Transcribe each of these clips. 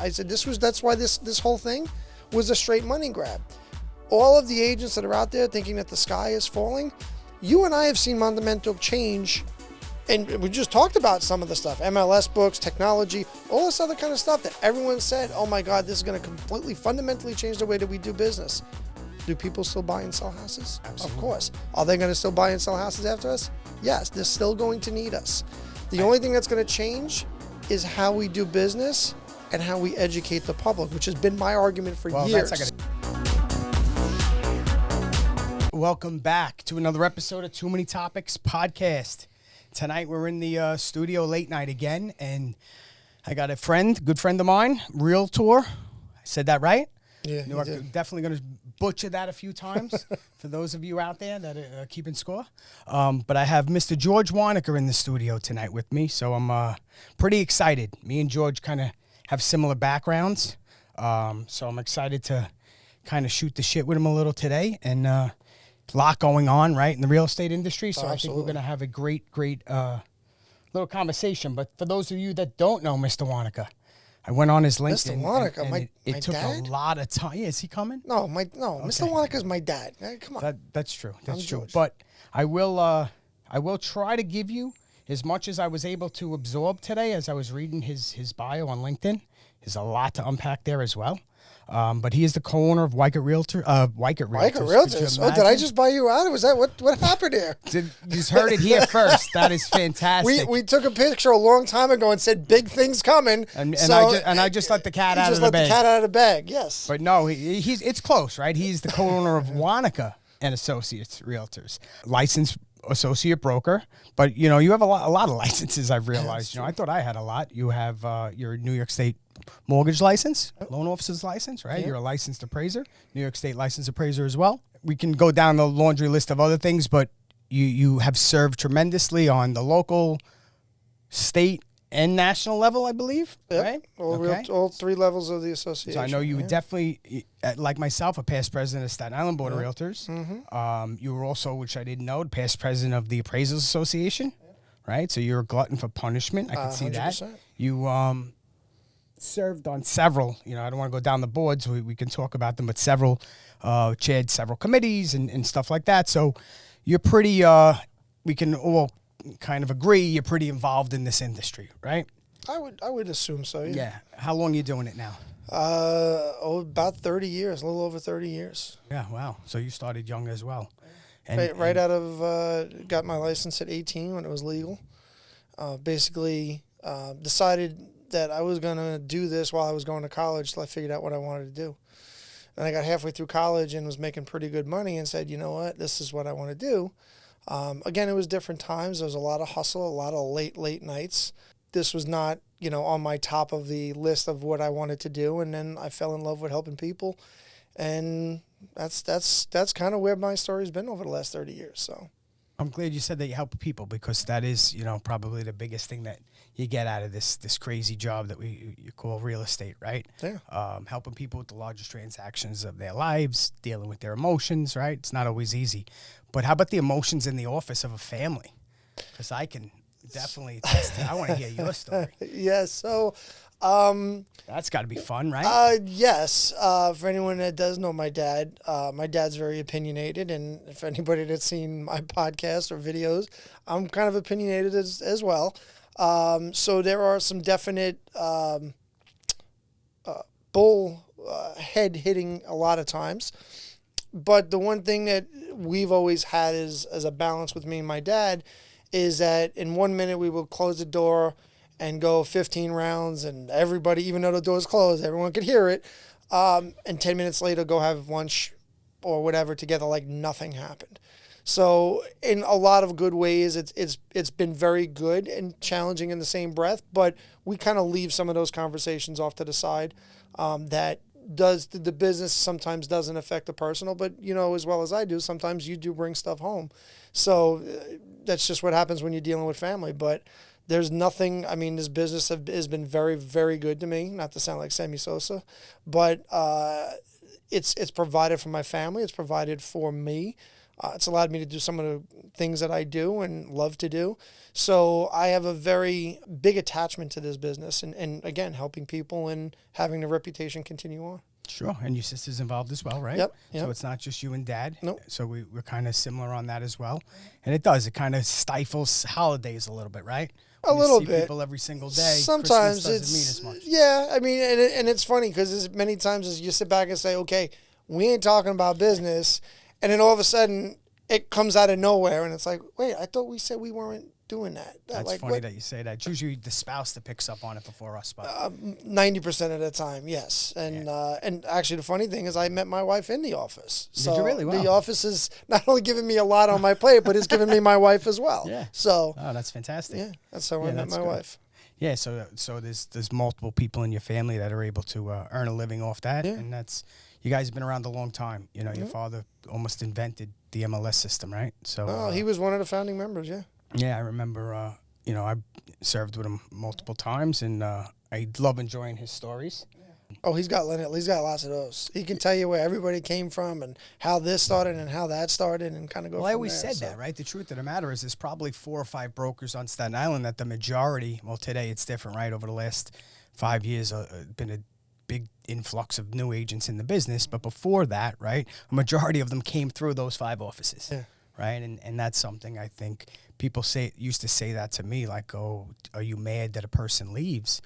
I said that's why this whole thing was a straight money grab. All of the agents that are out there thinking that the sky is falling, you and I have seen fundamental change, and we just talked about some of the stuff, MLS books, technology, all this other kind of stuff that everyone said, oh my God, this is going to completely fundamentally change the way that we do business. Do people still buy and sell houses? Absolutely. Of course. Are they going to still buy and sell houses after us? Yes, they're still going to need us. The only thing that's going to change is how we do business and how we educate the public, which has been my argument for years. Welcome back to another episode of Too Many Topics podcast. Tonight we're in the studio late night again, and I got a good friend of mine, Realtor. I said that right? Yeah, you did. Definitely going to butcher that a few times for those of you out there that are keeping score. But I have Mr. George Wonica in the studio tonight with me, so I'm pretty excited. Me and George kind of have similar backgrounds, so I'm excited to kind of shoot the shit with him a little today, and a lot going on, right, in the real estate industry, so I think we're going to have a great little conversation. But for those of you that don't know Mr. Wonica, I went on his LinkedIn. Mr. Wonica, and it took dad? a lot of time. Yeah, is he coming? No, okay. Mr. Wonica's my dad. Come on. That's true. That's true. George. But I will try to give you as much as I was able to absorb today as I was reading his bio on LinkedIn. There's a lot to unpack there as well. But he is the co-owner of Wonica Realtors. Oh, did I just buy you out? Was that what happened here? You just heard it here first. That is fantastic. We took a picture a long time ago and said big things coming. And I just let the cat out of the bag. Just let the cat out of the bag. Yes. But no, it's close, right? He's the co-owner of Wonica and Associates Realtors, licensed associate broker. But you have a lot of licenses. I've realized. I thought I had a lot. You have your New York State mortgage license, loan officer's license, right? Yeah. You're a licensed appraiser, New York State licensed appraiser as well. We can go down the laundry list of other things, but you have served tremendously on the local, state, and national level, I believe, right? All three levels of the association. So I know you were definitely, like myself, a past president of Staten Island Board of Realtors. Mm-hmm. You were also, which I didn't know, past president of the Appraisers Association, right? So you're a glutton for punishment. I can see 100%. That. You served on several, I don't want to go down the boards, we can talk about them, but chaired several committees and stuff like that. So you're pretty, we can all kind of agree you're pretty involved in this industry, right? I would assume so, yeah. Yeah. How long are you doing it now? About 30 years, a little over 30 years. Yeah, wow. So you started young as well. Right out of, got my license at 18 when it was legal. Basically decided that I was going to do this while I was going to college till I figured out what I wanted to do. And I got halfway through college and was making pretty good money and said, you know what, this is what I want to do. Again, it was different times. There was a lot of hustle, a lot of late nights. This was not, on my top of the list of what I wanted to do. And then I fell in love with helping people. And that's kind of where my story's been over the last 30 years. So I'm glad you said that you help people, because that is, probably the biggest thing that you get out of this crazy job that you call real estate, right? Yeah. Helping people with the largest transactions of their lives, dealing with their emotions, right? It's not always easy. But how about the emotions in the office of a family? Because I can definitely I want to hear your story. Yeah, so that's got to be fun, right? Yes. For anyone that does know my dad's very opinionated, and if anybody that's seen my podcast or videos, I'm kind of opinionated as well. So there are some definite bull head hitting a lot of times. But the one thing that we've always had as a balance with me and my dad is that in 1 minute we will close the door and go 15 rounds, and everybody, even though the door's closed, everyone could hear it. And 10 minutes later, go have lunch or whatever together like nothing happened. So in a lot of good ways, it's been very good and challenging in the same breath, but we kind of leave some of those conversations off to the side. That does the business sometimes doesn't affect the personal, but as well as I do, sometimes you do bring stuff home. So that's just what happens when you're dealing with family. But there's nothing, this business has been very, very good to me, not to sound like Sammy Sosa, but it's provided for my family. It's provided for me. It's allowed me to do some of the things that I do and love to do. So I have a very big attachment to this business and again, helping people and having the reputation continue on. Sure, and your sister's involved as well, right? Yep. So it's not just you and Dad. Nope. So we're kind of similar on that as well. And it kind of stifles holidays a little bit, right? A little see bit. People every single day. Sometimes Christmas it's doesn't mean as much. Yeah. I mean, and it's funny because as many times as you sit back and say, okay, we ain't talking about business, and then all of a sudden it comes out of nowhere, and it's like, wait, I thought we said we weren't doing that. That's like, funny that you say that. It's usually the spouse that picks up on it before us. But 90% of the time, yes. And actually, the funny thing is, I met my wife in the office. So Did you really? Wow. The office is not only giving me a lot on my plate, but it's giving me my wife as well. Yeah. So. Oh, that's fantastic. Yeah, that's how I met my wife. Yeah, so there's multiple people in your family that are able to earn a living off that, and you guys have been around a long time. You know, your father almost invented the MLS system, right? So he was one of the founding members. Yeah. Yeah, I remember. I served with him multiple times, and I love enjoying his stories. Oh, he's got lots of those. He can tell you where everybody came from and how this started and how that started and kind of go. Well, from I always there, said that, right? The truth of the matter is, there's probably 4 or 5 brokers on Staten Island that the majority. Well, today it's different, right? Over the last 5 years, been a big influx of new agents in the business. But before that, right, a majority of them came through those 5 offices. Yeah. Right, and that's something I think people used to say that to me, like, "Oh, are you mad that a person leaves?"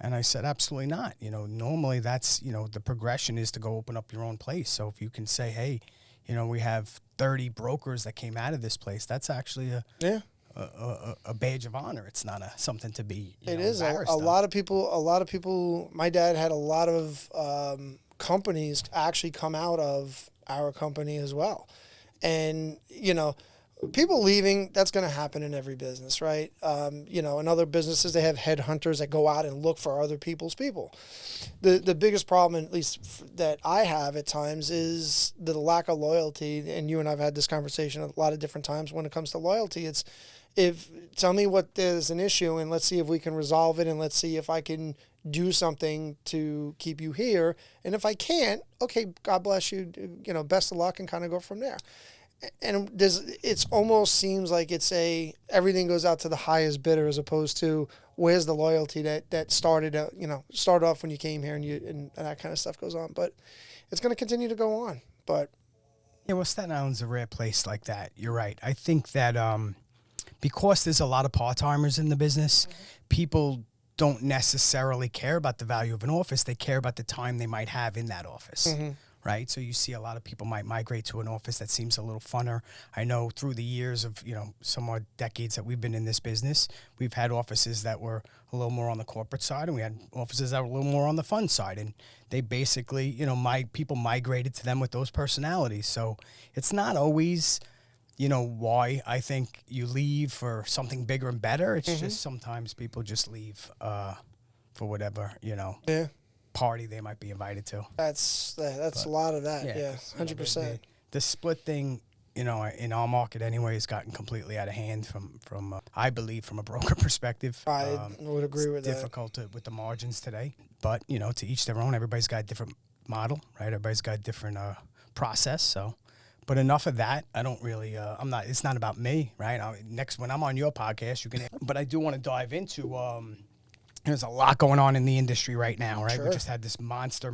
And I said, absolutely not. You know, normally that's, the progression is to go open up your own place. So if you can say, hey, we have 30 brokers that came out of this place, that's actually a badge of honor. It's not something to be. It is a lot of people. My dad had a lot of companies actually come out of our company as well, and people leaving, that's going to happen in every business, right? In other businesses, they have headhunters that go out and look for other people's people. The biggest problem, at least that I have at times, is the lack of loyalty. And you and I have had this conversation a lot of different times when it comes to loyalty. It's tell me what there's an issue and let's see if we can resolve it and let's see if I can do something to keep you here. And if I can't, okay, God bless you, best of luck, and kind of go from there. And it's almost seems like everything goes out to the highest bidder as opposed to where's the loyalty that started off when you came here and that kind of stuff goes on. But it's going to continue to go on. But yeah, well, Staten Island's a rare place like that. You're right. I think that because there's a lot of part-timers in the business, people don't necessarily care about the value of an office. They care about the time they might have in that office. Mm-hmm. Right. So you see a lot of people might migrate to an office that seems a little funner. I know through the years of, some odd decades that we've been in this business, we've had offices that were a little more on the corporate side and we had offices that were a little more on the fun side. And they basically, people migrated to them with those personalities. So it's not always, why I think you leave for something bigger and better. It's just sometimes people just leave for whatever, party they might be invited to. That's a lot of that. Yeah, 100%. The split thing, in our market anyway, has gotten completely out of hand from I believe from a broker perspective. I would agree with that. It's difficult with the margins today, but to each their own. Everybody's got a different model, right? Everybody's got a different process. So, but enough of that. I don't really. It's not about me, right? Next when I'm on your podcast, you can. But I do want to dive into. There's a lot going on in the industry right now, right? Sure. We just had this monster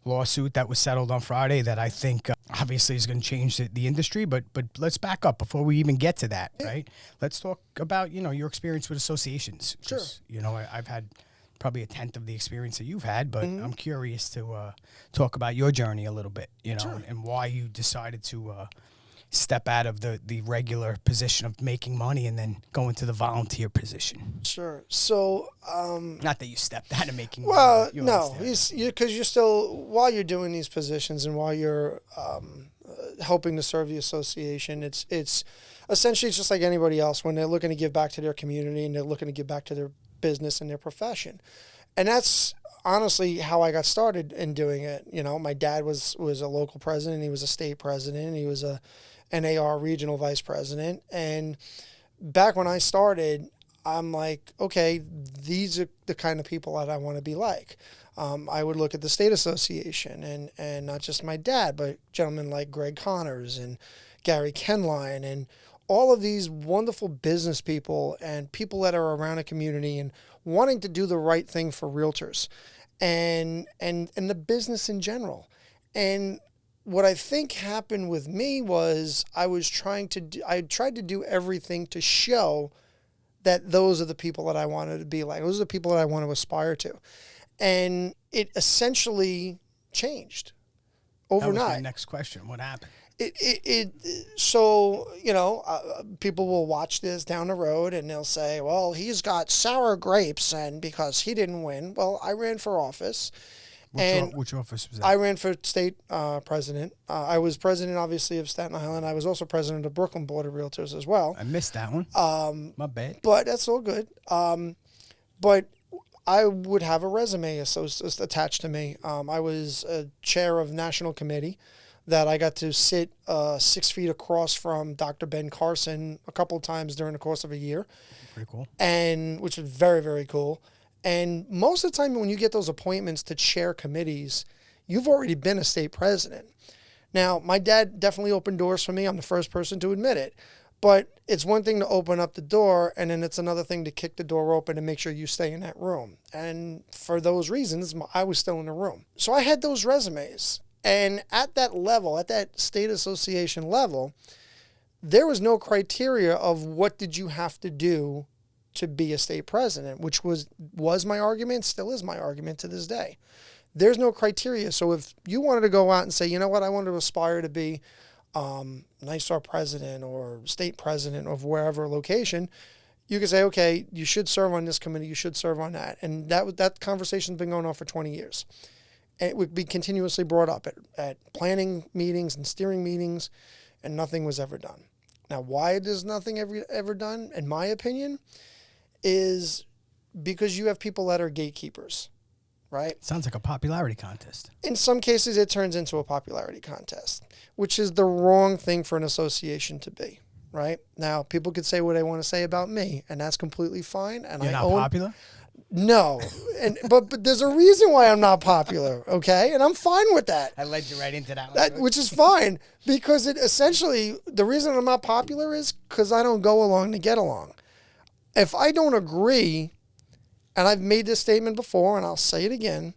lawsuit that was settled on Friday that I think obviously is going to change the industry. But let's back up before we even get to that, right? Let's talk about, your experience with associations. Sure. I've had probably a tenth of the experience that you've had, but I'm curious to talk about your journey a little bit, Sure. and why you decided to step out of the regular position of making money and then go into the volunteer position. Sure. So, not that you stepped out of making money. Well, no, because you're still, while you're doing these positions and while you're helping to serve the association, it's essentially it's just like anybody else when they're looking to give back to their community and they're looking to give back to their business and their profession. And that's honestly how I got started in doing it. My dad was a local president. He was a state president. He was a NAR regional vice president. And back when I started, I'm like, okay, these are the kind of people that I want to be like. I would look at the state association and not just my dad, but gentlemen like Greg Connors and Gary Kenline, and all of these wonderful business people and people that are around a community and wanting to do the right thing for realtors and the business in general. And what I think happened with me was I tried to do everything to show that those are the people that I wanted to be like. Those are the people that I want to aspire to. And it essentially changed overnight. That was my next question. What happened? So, people will watch this down the road and they'll say, well, he's got sour grapes and because he didn't win. Well, I ran for office. Which office was that? I ran for state president. I was president, obviously, of Staten Island. I was also president of Brooklyn Board of Realtors as well. I missed that one. My bad. But that's all good. But I would have a resume attached to me. I was a chair of national committee that I got to sit 6 feet across from Dr. Ben Carson a couple of times during the course of a year. Pretty cool. And which was very, very cool. And most of the time when you get those appointments to chair committees, you've already been a state president. Now, my dad definitely opened doors for me. I'm the first person to admit it. But it's one thing to open up the door, and then it's another thing to kick the door open and make sure you stay in that room. And for those reasons, I was still in the room. So I had those resumes. And at that level, at that state association level, there was no criteria of what did you have to do to be a state president, which was my argument, still is my argument to this day. There's no criteria. So if you wanted to go out and say, you know what, I want to aspire to be NYSAR president or state president of wherever location, you could say, okay, you should serve on this committee, you should serve on that. And that conversation's been going on for 20 years. And it would be continuously brought up at planning meetings and steering meetings, and nothing was ever done. Now, why there's nothing ever done, in my opinion, is because you have people that are gatekeepers, right? Sounds like a popularity contest. In some cases, it turns into a popularity contest, which is the wrong thing for an association to be, right? Now, people could say what they want to say about me, and that's completely fine. And You're not popular? No, but there's a reason why I'm not popular, okay? And I'm fine with that. I led you right into that one. Which is fine, because it essentially, the reason I'm not popular is because I don't go along to get along. If I don't agree, and I've made this statement before, and I'll say it again,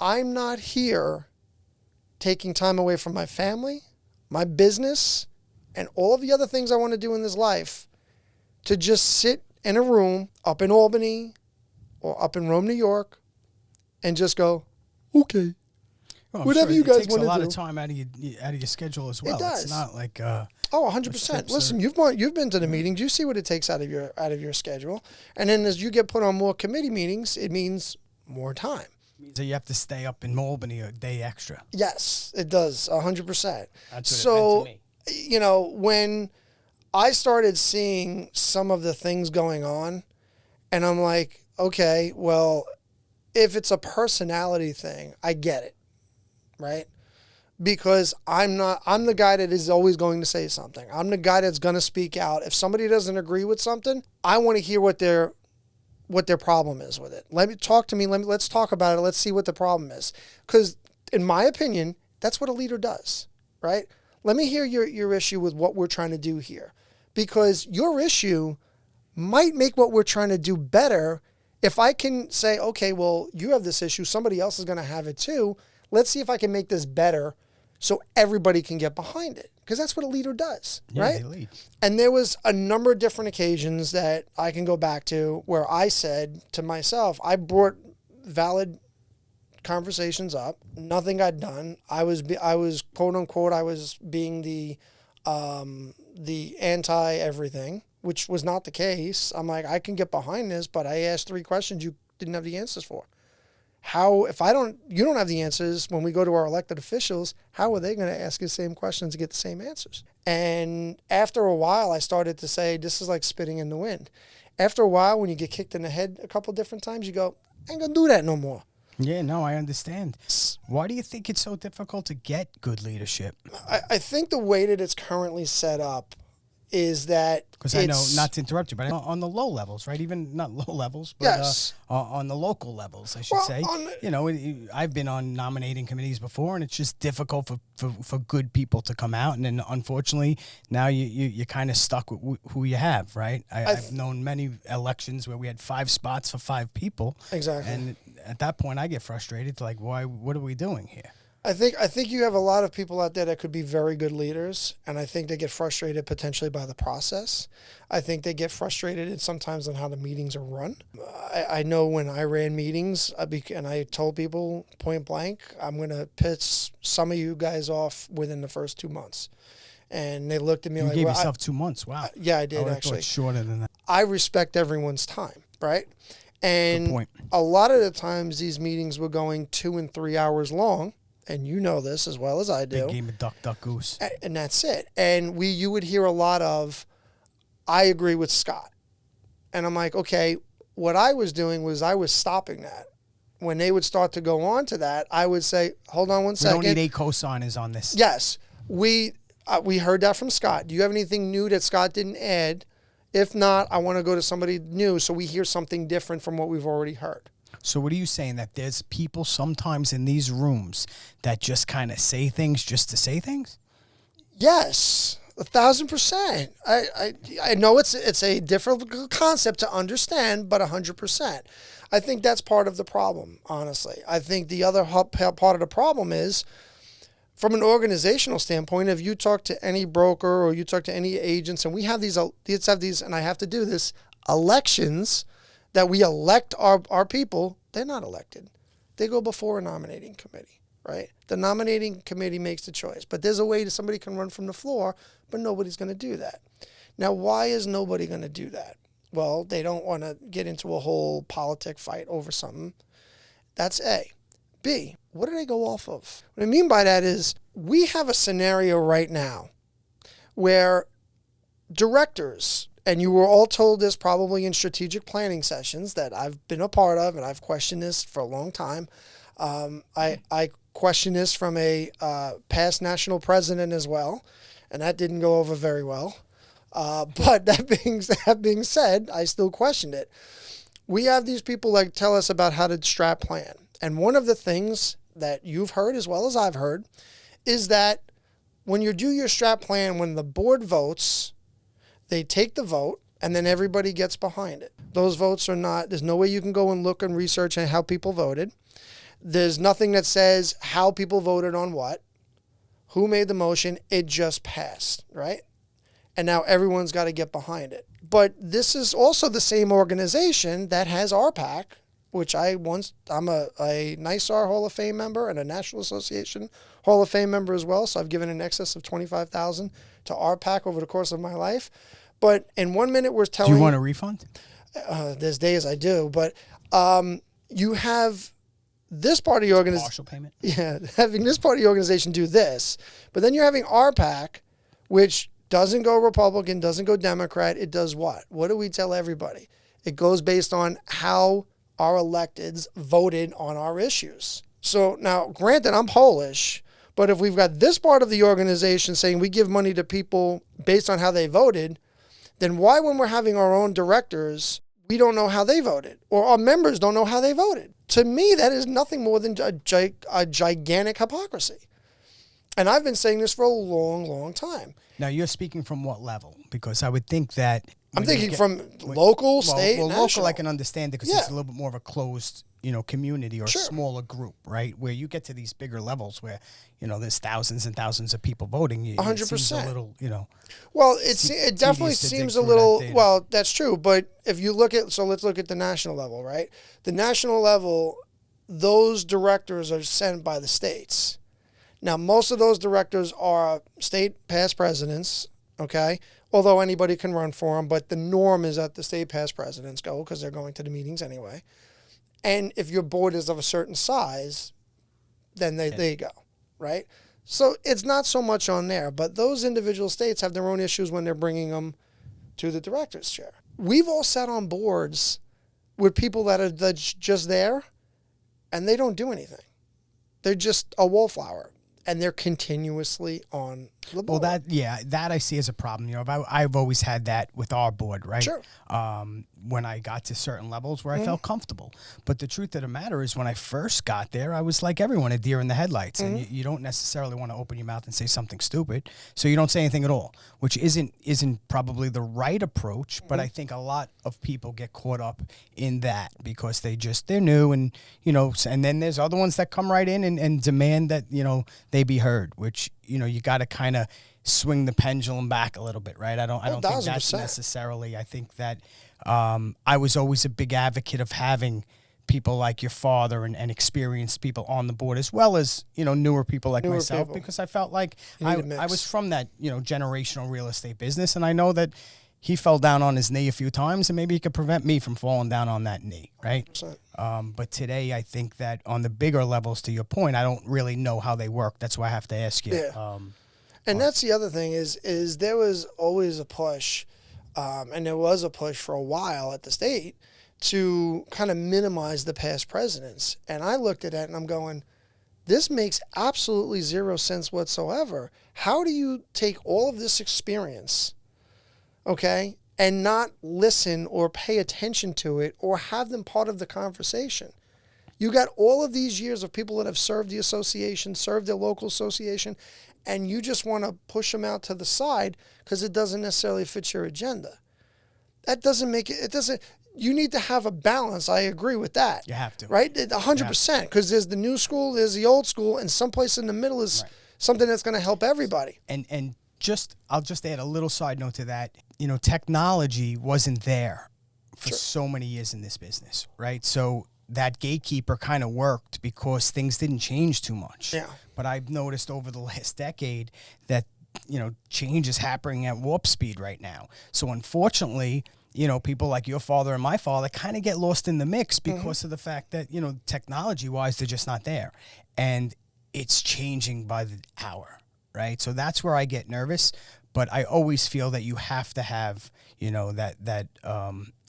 I'm not here taking time away from my family, my business, and all of the other things I want to do in this life to just sit in a room up in Albany or up in Rome, New York, and just go, okay, whatever you guys want to do. It takes a lot of time out of your schedule as well. It does. It's not like 100%. Listen, you've been to the meetings. You see what it takes out of your schedule, and then as you get put on more committee meetings, it means more time. So you have to stay up in Albany a day extra. Yes, it does, 100%. That's what it meant to me. When I started seeing some of the things going on, and I'm like, okay, well, if it's a personality thing, I get it, right? Because I'm the guy that is always going to say something. I'm the guy that's going to speak out. If somebody doesn't agree with something, I want to hear what their problem is with it. Talk to me. Let's talk about it. Let's see what the problem is. Because in my opinion, that's what a leader does, right? Let me hear your issue with what we're trying to do here. Because your issue might make what we're trying to do better. If I can say, okay, well, you have this issue, somebody else is going to have it too. Let's see if I can make this better so everybody can get behind it. Because that's what a leader does, right? They lead. And there was a number of different occasions that I can go back to where I said to myself, I brought valid conversations up. Nothing got done. I was quote unquote, I was being the anti-everything, which was not the case. I'm like, I can get behind this, but I asked 3 questions you didn't have the answers for. If you don't have the answers when we go to our elected officials, how are they going to ask you the same questions to get the same answers? And after a while, I started to say, this is like spitting in the wind. After a while, when you get kicked in the head a couple different times, you go, I ain't going to do that no more. Yeah, no, I understand. Why do you think it's so difficult to get good leadership? I think the way that it's currently set up, is that because I know, not to interrupt you, but on the low levels, right? Even not low levels, but yes. On the local levels, I should say. You know, I've been on nominating committees before, and it's just difficult for good people to come out. And then, unfortunately, now you're kind of stuck with who you have, right? I've known many elections where we had 5 spots for 5 people. Exactly. And at that point, I get frustrated. Like, why? What are we doing here? I think you have a lot of people out there that could be very good leaders, and I think they get frustrated potentially by the process. I think they get frustrated sometimes on how the meetings are run. I know when I ran meetings, and I told people point blank, I'm going to piss some of you guys off within the first 2 months. And they looked at me you like, gave yourself 2 months. Wow. Yeah, I did, I actually. Thought shorter than that. I respect everyone's time, right? And Good point. A lot of the times these meetings were going 2 and 3 hours long. And you know this as well as I do. Big game of duck, duck, goose. And that's it. And you would hear a lot of, I agree with Scott. And I'm like, okay, what I was doing was I was stopping that. When they would start to go on to that, I would say, hold on one second. We don't need 8 co-signers on this. Yes. We heard that from Scott. Do you have anything new that Scott didn't add? If not, I want to go to somebody new so we hear something different from what we've already heard. So what are you saying, that there's people sometimes in these rooms that just kind of say things just to say things? Yes, 1,000%. I know it's a difficult concept to understand, but 100%. I think that's part of the problem, honestly. I think the other part of the problem is, from an organizational standpoint, if you talk to any broker or you talk to any agents, and we have these, and I have to do this, elections that we elect our people, they're not elected. They go before a nominating committee, right? The nominating committee makes the choice. But there's a way that somebody can run from the floor, but nobody's going to do that. Now, why is nobody going to do that? Well, they don't want to get into a whole politic fight over something. That's A. B, what do they go off of? What I mean by that is we have a scenario right now where directors, and you were all told this probably in strategic planning sessions that I've been a part of, and I've questioned this for a long time. I questioned this from a past national president as well, and that didn't go over very well. But that being said, I still questioned it. We have these people like tell us about how to strat plan. And one of the things that you've heard as well as I've heard is that when you do your strat plan, when the board votes, they take the vote, and then everybody gets behind it. Those votes are not, there's no way you can go and look and research on how people voted. There's nothing that says how people voted on what, who made the motion. It just passed, right? And now everyone's got to get behind it. But this is also the same organization that has RPAC, which I'm a NYSAR Hall of Fame member and a National Association Hall of Fame member as well. So I've given in excess of $25,000 to RPAC over the course of my life. But in 1 minute, we're telling... Do you want a refund? There's days I do. But you have this part of your organization... Partial payment? Yeah, having this part of your organization do this. But then you're having RPAC, which doesn't go Republican, doesn't go Democrat. It does what? What do we tell everybody? It goes based on how our electeds voted on our issues. So now, granted, I'm Polish, but if we've got this part of the organization saying we give money to people based on how they voted, then why, when we're having our own directors, we don't know how they voted, or our members don't know how they voted? To me, that is nothing more than a gigantic hypocrisy. And I've been saying this for a long, long time. Now, you're speaking from what level? Because I would think that... I'm thinking from local, state, well, national. Local I can understand because it's a little bit more of a closed, community or Sure. smaller group, right? Where you get to these bigger levels where, there's thousands and thousands of people voting. 100%. It seems a little, Well, it definitely seems a little, well, that's true. But if you look at, so let's look at the national level, right? The national level, those directors are sent by the states. Now, most of those directors are state past presidents, okay? Although anybody can run for them, but the norm is that the state past presidents go because they're going to the meetings anyway. And if your board is of a certain size, then they go, right? So it's not so much on there, but those individual states have their own issues when they're bringing them to the director's chair. We've all sat on boards with people that's just there, and they don't do anything. They're just a wallflower. And they're continuously on the Well, board. that I see as a problem. I've always had that with our board, right? Sure. When I got to certain levels where I felt comfortable. But the truth of the matter is, when I first got there, I was like everyone, a deer in the headlights, and you don't necessarily want to open your mouth and say something stupid, so you don't say anything at all, which isn't probably the right approach. But I think a lot of people get caught up in that because they're new, and and then there's other ones that come right in and demand that they be heard, which you got to kind of swing the pendulum back a little bit, right? I don't think that's 1000%. necessarily. I think that I was always a big advocate of having people like your father and experienced people on the board, as well as newer people like myself, people. because I felt like You need a mix. I was from that generational real estate business, and I know that he fell down on his knee a few times, and maybe he could prevent me from falling down on that knee, right? But today, I think that on the bigger levels, to your point, I don't really know how they work. That's why I have to ask you. Yeah. And that's the other thing is there was always a push, and there was a push for a while at the state to kind of minimize the past presidents. And I looked at it and I'm going, this makes absolutely zero sense whatsoever. How do you take all of this experience, okay, and not listen or pay attention to it or have them part of the conversation? You got all of these years of people that have served the association, served their local association, and you just want to push them out to the side because it doesn't necessarily fit your agenda. That doesn't make it doesn't, you need to have a balance. I agree with that. You have to. Right? 100%, because there's the new school, there's the old school, and someplace in the middle is something that's going to help everybody. And I'll just add a little side note to that. Technology wasn't there for so many years in this business, right? So that gatekeeper kind of worked because things didn't change too much. Yeah. But I've noticed over the last decade that, change is happening at warp speed right now. So unfortunately, people like your father and my father kind of get lost in the mix because of the fact that, technology-wise, they're just not there. And it's changing by the hour, right? So that's where I get nervous. But I always feel that you have to have, that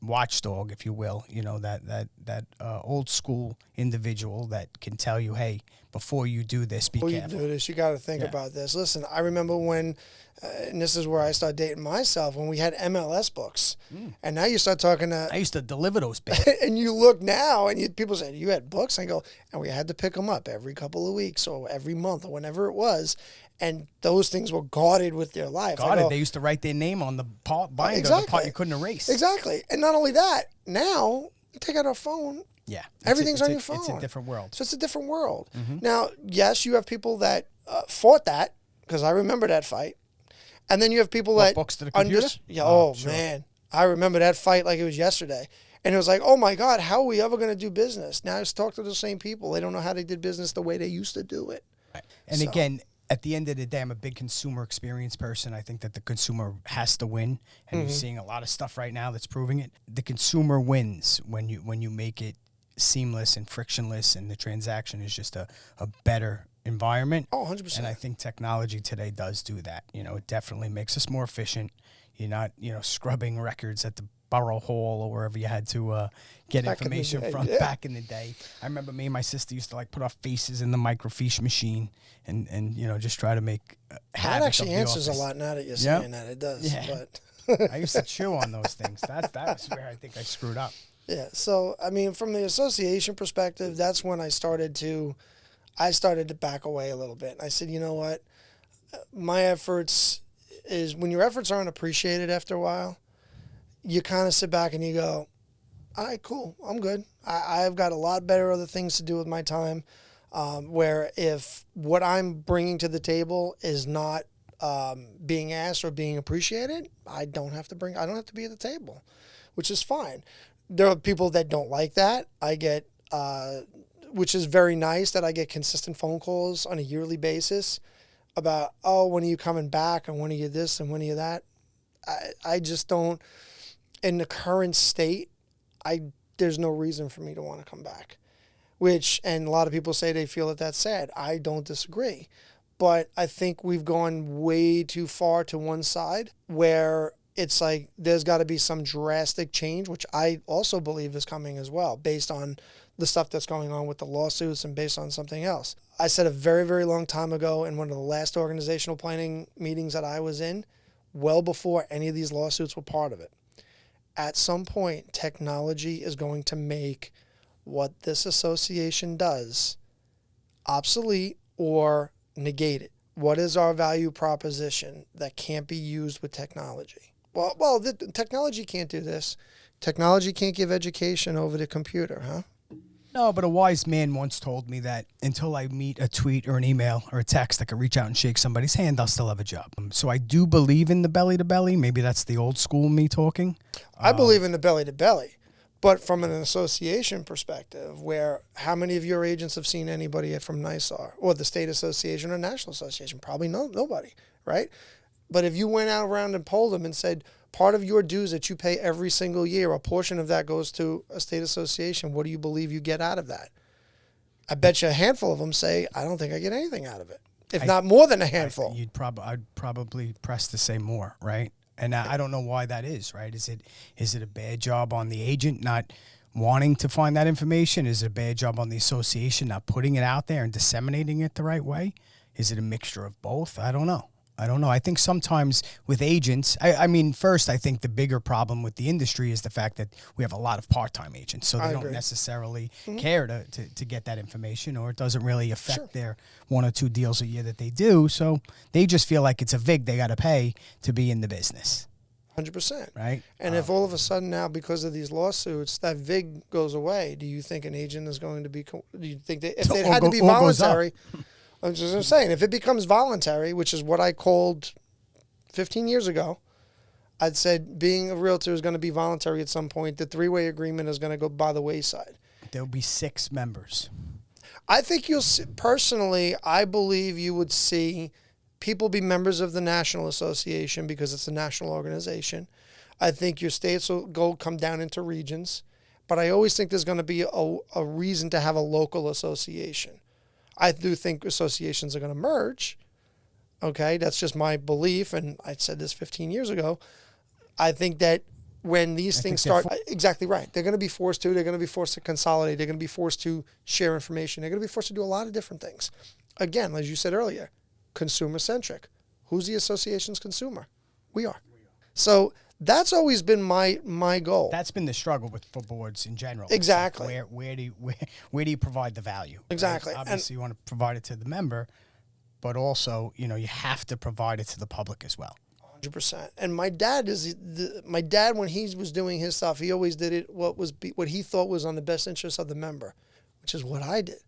watchdog, if you will, that old school individual that can tell you, hey, before you do this, be careful. Before you do this, you got to think about this. Listen, I remember when, and this is where I started dating myself, when we had MLS books. And now you start talking to... I used to deliver those bits. And you look now, and people say, you had books? And I go, and we had to pick them up every couple of weeks or every month or whenever it was. And those things were guarded with their life. Guarded. They used to write their name on the binder, the part you couldn't erase. Exactly. And not only that, now you take out our phone. Yeah. Everything's on your phone. It's a different world. So it's a different world. Now, yes, you have people that fought that, because I remember that fight. And then you have people that... books to the computer? Sure. Man. I remember that fight like it was yesterday. And it was like, oh my God, how are we ever going to do business? Now I just talk to the same people. They don't know how they did business the way they used to do it. Right. And again, at the end of the day, I'm a big consumer experience person. I think that the consumer has to win, and you're seeing a lot of stuff right now that's proving it. The consumer wins when you make it seamless and frictionless, and the transaction is just a better environment. Oh, 100%. And I think technology today does do that. It definitely makes us more efficient. You're not, scrubbing records at the Borough Hall or wherever you had to get information from back in the day. I remember me and my sister used to put our faces in the microfiche machine and just try to make havoc. That actually answers office. A lot now that you're saying that. It does. Yeah. But I used to chew on those things. That was where I think I screwed up. Yeah. So, I mean, from the association perspective, that's when I started to back away a little bit. I said, you know what? My efforts is, when your efforts aren't appreciated after a while, you kind of sit back and you go, all right, cool, I'm good. I've got a lot better other things to do with my time, where if what I'm bringing to the table is not being asked or being appreciated, I don't have to be at the table, which is fine. There are people that don't like that. I get, which is very nice, that I get consistent phone calls on a yearly basis about, oh, when are you coming back, and when are you this, and when are you that. I just don't, in the current state, there's no reason for me to want to come back. And a lot of people say they feel that that's sad. I don't disagree. But I think we've gone way too far to one side, where it's like there's got to be some drastic change, which I also believe is coming as well, based on the stuff that's going on with the lawsuits and based on something else. I said a very, very long time ago in one of the last organizational planning meetings that I was in, well before any of these lawsuits were part of it. At some point, technology is going to make what this association does obsolete or negate it. What is our value proposition that can't be used with technology? Well, the technology can't do this. Technology can't give education over the computer, huh? No, but a wise man once told me that until I meet a tweet or an email or a text that can reach out and shake somebody's hand, I'll still have a job. So I do believe in the belly-to-belly. Maybe that's the old school me talking. I believe in the belly-to-belly. But from an association perspective, where how many of your agents have seen anybody from NYSAR or the state association or national association? Probably nobody, right? But if you went out around and polled them and said, part of your dues that you pay every single year, a portion of that goes to a state association, what do you believe you get out of that? I bet you a handful of them say, I don't think I get anything out of it, if not more than a handful. I'd probably press to say more, right? And I don't know why that is, right? Is it a bad job on the agent not wanting to find that information? Is it a bad job on the association not putting it out there and disseminating it the right way? Is it a mixture of both? I don't know. I think sometimes with agents, I mean, first, I think the bigger problem with the industry is the fact that we have a lot of part-time agents. So they don't necessarily care to get that information, or it doesn't really affect their 1 or 2 deals a year that they do. So they just feel like it's a VIG they got to pay to be in the business. 100%. Right. And if all of a sudden now, because of these lawsuits, that VIG goes away, do you think an agent is going to be, do you think that if it had to be voluntary, I'm just saying, if it becomes voluntary, which is what I called 15 years ago, I'd said being a realtor is going to be voluntary at some point. The 3-way agreement is going to go by the wayside. There'll be 6 members. I think you'll see, personally, I believe you would see people be members of the National Association because it's a national organization. I think your states will come down into regions. But I always think there's going to be a reason to have a local association. I do think associations are going to merge. Okay, that's just my belief, and I said this 15 years ago. I think that when these things start, exactly right, they're going to be forced to. They're going to be forced to consolidate. They're going to be forced to share information. They're going to be forced to do a lot of different things. Again, as you said earlier, consumer-centric. Who's the association's consumer? We are. So that's always been my goal. That's been the struggle for boards in general. Exactly. Like where do you provide the value? Exactly. Right? Obviously, you want to provide it to the member, but also, you have to provide it to the public as well. 100%. And my dad when he was doing his stuff, he always did it what he thought was on the best interest of the member, which is what I did.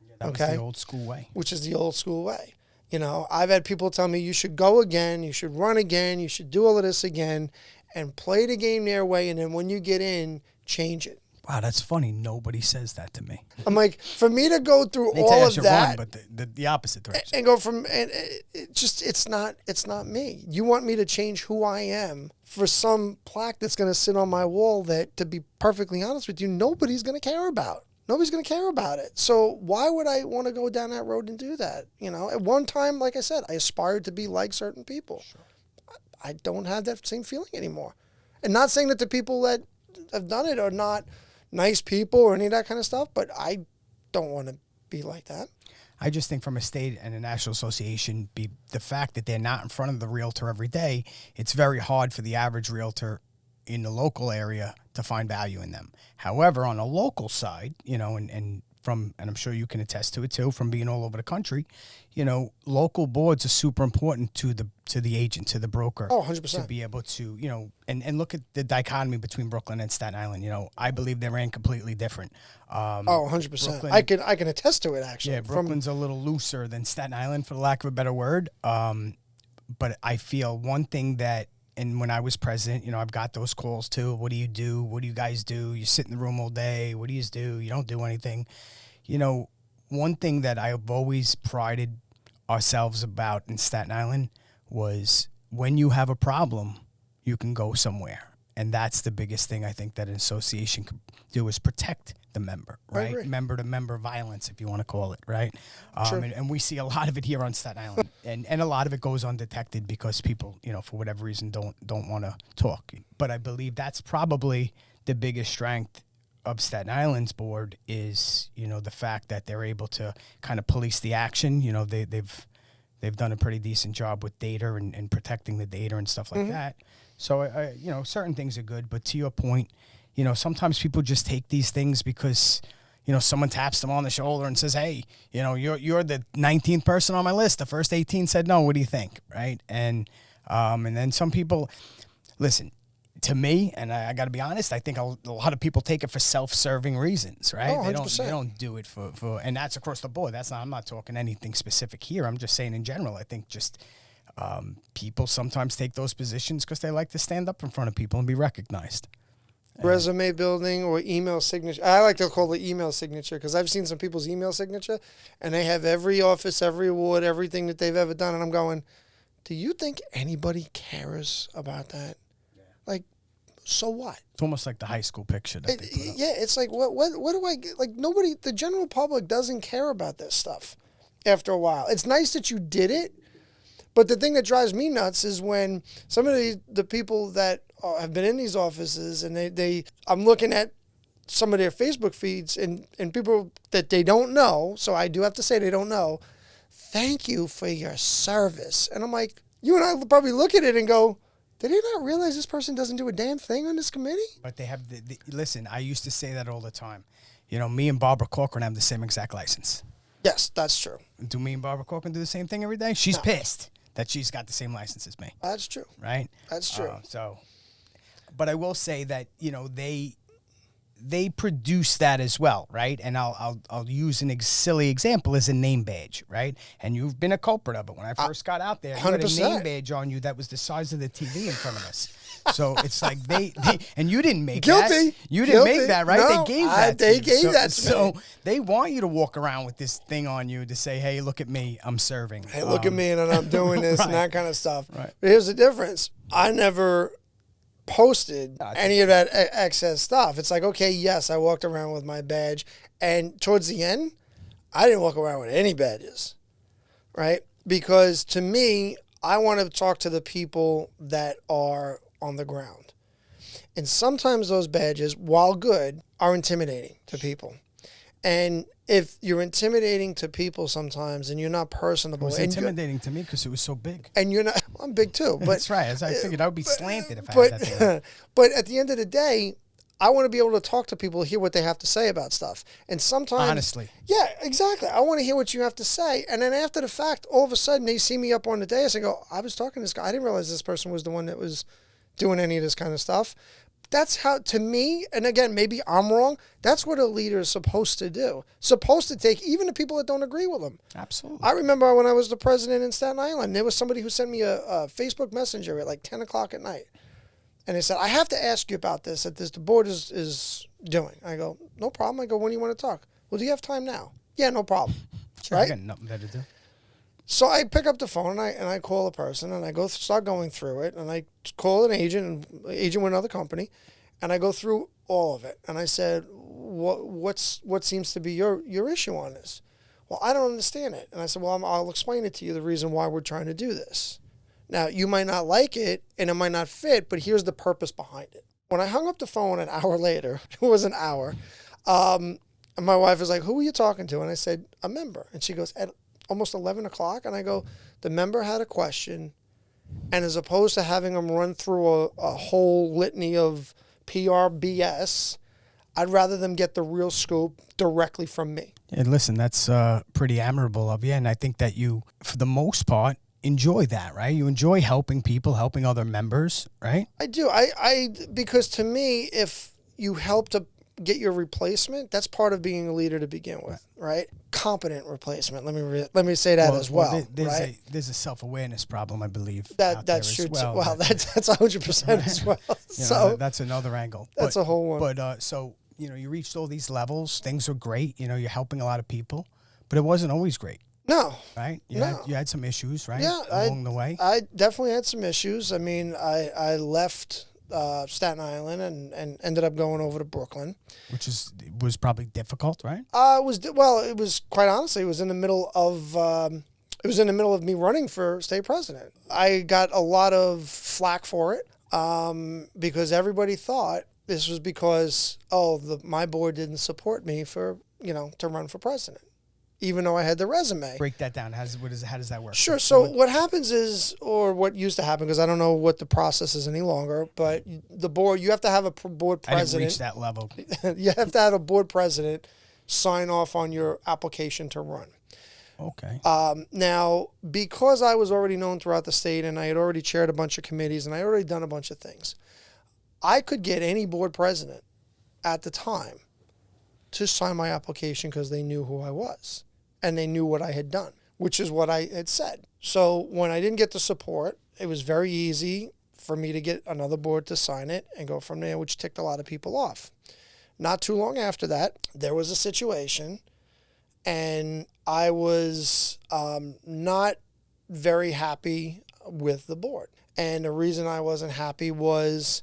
Yeah, that was the old school way. Which is the old school way. I've had people tell me you should go again, you should run again, you should do all of this again, and play the game their way, and then when you get in, change it. Wow, that's funny. Nobody says that to me. I'm like, for me to go through all of that, run, but the opposite direction, and go from, and it's not me. You want me to change who I am for some plaque that's going to sit on my wall that, to be perfectly honest with you, nobody's going to care about. Nobody's going to care about it. So why would I want to go down that road and do that? At one time, like I said, I aspired to be like certain people. Sure. I don't have that same feeling anymore. And not saying that the people that have done it are not nice people or any of that kind of stuff, but I don't want to be like that. I just think from a state and a national association, the fact that they're not in front of the realtor every day, it's very hard for the average realtor in the local area to find value in them. However, on a local side, and I'm sure you can attest to it too, from being all over the country, local boards are super important to the agent, to the broker. Oh, 100%. To be able to, and look at the dichotomy between Brooklyn and Staten Island. I believe they ran completely different. 100%. I can attest to it, actually. Yeah, Brooklyn's a little looser than Staten Island, for the lack of a better word. But I feel one thing that, and when I was president, I've got those calls too. What do you do? What do you guys do? You sit in the room all day. What do you do? You don't do anything. One thing that I've always prided ourselves about in Staten Island was when you have a problem, you can go somewhere. And that's the biggest thing I think that an association could do, is protect the member, right? Member-to-member violence, if you want to call it, right? And we see a lot of it here on Staten Island. and a lot of it goes undetected because people, for whatever reason, don't want to talk. But I believe that's probably the biggest strength of Staten Island's board is, the fact that they're able to kind of police the action. They've done a pretty decent job with data and protecting the data and stuff like that. So, certain things are good. But to your point, sometimes people just take these things because, someone taps them on the shoulder and says, hey, you're the 19th person on my list. The first 18 said no. What do you think? Right. And then some people, listen, to me, and I got to be honest, I think a lot of people take it for self-serving reasons, right? Oh, 100%. They don't do it for, and that's across the board. I'm not talking anything specific here. I'm just saying in general, I think just people sometimes take those positions because they like to stand up in front of people and be recognized. Resume building or email signature. I like to call it email signature because I've seen some people's email signature and they have every office, every award, everything that they've ever done. And I'm going, do you think anybody cares about that? Yeah. Like, so what? It's almost like the high school picture that they put up. Yeah, it's like, what do I get? Like, nobody, the general public doesn't care about this stuff after a while. It's nice that you did it. But the thing that drives me nuts is when some of the people that have been in these offices and I'm looking at some of their Facebook feeds and people that they don't know, so I do have to say they don't know, thank you for your service. And I'm like, you and I will probably look at it and go, did they not realize this person doesn't do a damn thing on this committee? But they have, listen, I used to say that all the time. Me and Barbara Corcoran have the same exact license. Yes, that's true. Do me and Barbara Corcoran do the same thing every day? She's pissed that she's got the same license as me. That's true. Right? That's true. But I will say that, they produce that as well, right? And I'll use an silly example as a name badge, right? And you've been a culprit of it. When I first got out there, 100%. You had a name badge on you that was the size of the TV in front of us. So it's like they and you didn't make Guilty. that. You didn't make that, right? No, they gave that. They gave that to me. So they want you to walk around with this thing on you to say, "Hey, look at me, I'm serving. Hey, look at me, and I'm doing this right. and that kind of stuff." Right. But here's the difference: I never posted any of that excess stuff. It's like, okay, yes, I walked around with my badge, and towards the end, I didn't walk around with any badges, right? Because to me, I want to talk to the people that are on the ground. And sometimes those badges, while good, are intimidating to people. And if you're intimidating to people sometimes and you're not personable. It was intimidating to me because it was so big. And you're not, well, I'm big too. But, that's right. As I figured I would be slanted if I had that thing. But at the end of the day, I want to be able to talk to people, hear what they have to say about stuff. And sometimes. Honestly. Yeah, exactly. I want to hear what you have to say. And then after the fact, all of a sudden they see me up on the dais and go, I was talking to this guy. I didn't realize this person was the one that was doing any of this kind of stuff. That's how, to me, and again, maybe I'm wrong, that's what a leader is supposed to do. Supposed to take even the people that don't agree with them. Absolutely. I remember when I was the president in Staten Island, there was somebody who sent me a Facebook Messenger at like 10 o'clock at night. And they said, I have to ask you about this, that the board is doing. I go, no problem. I go, when do you want to talk? Well, do you have time now? Yeah, no problem. Sure, right? I got nothing better to do. So I pick up the phone and I call a person and I start going through it and I call an agent with another company and I go through all of it and I said, what seems to be your issue on this? Well, I don't understand it. And I said, well, I'll explain it to you, the reason why we're trying to do this. Now, you might not like it and it might not fit, but here's the purpose behind it. When I hung up the phone an hour later, it was an hour, and my wife was like, who are you talking to? And I said, a member. And she goes, at almost 11 o'clock? And I go, the member had a question, and as opposed to having them run through a whole litany of PR BS, I'd rather them get the real scoop directly from me. And listen, that's pretty admirable of you, and I think that you, for the most part, enjoy that, right? You enjoy helping people, helping other members, right? I do. Because to me, if you help to get your replacement, that's part of being a leader to begin with, right? Competent replacement. Let me say that as well. There's a self-awareness problem, I believe. That's true too. Well, that's 100% as well. So that's another angle. That's a whole one. But so you reached all these levels. Things are great. You're helping a lot of people, but it wasn't always great. No. Right? You had some issues, right? Yeah, along the way. I definitely had some issues. I mean, I left Staten Island and ended up going over to Brooklyn, which was probably difficult, right? It was quite honestly, it was in the middle of me running for state president. I got a lot of flack for it because everybody thought This was because, my board didn't support me for, to run for president, even though I had the resume. Break that down. How does that work? Sure. So what happens is, or what used to happen, because I don't know what the process is any longer, but the board, you have to have a board president. I didn't reach that level. You have to have a board president sign off on your application to run. Okay. Now, because I was already known throughout the state and I had already chaired a bunch of committees and I had already done a bunch of things, I could get any board president at the time to sign my application because they knew who I was and they knew what I had done, which is what I had said. So when I didn't get the support, it was very easy for me to get another board to sign it and go from there, which ticked a lot of people off. Not too long after that, there was a situation, and I was not very happy with the board. And the reason I wasn't happy was,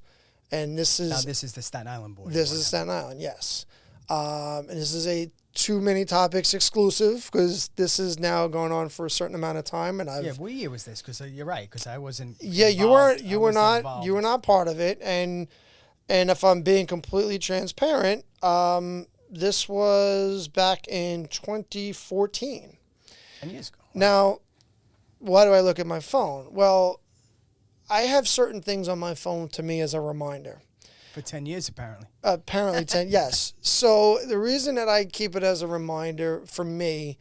and this is... Now, this is the Staten Island board. This is Staten Island, yes. And this is a Too Many Topics exclusive, because this is now going on for a certain amount of time. And Yeah, what year was this? Because you're right, because I wasn't Yeah, involved. you were not part of it. And if I'm being completely transparent, this was back in 2014. 10 years ago. Now, why do I look at my phone? Well, I have certain things on my phone to me as a reminder. For 10 years, apparently. Apparently 10, yes. So the reason that I keep it as a reminder for me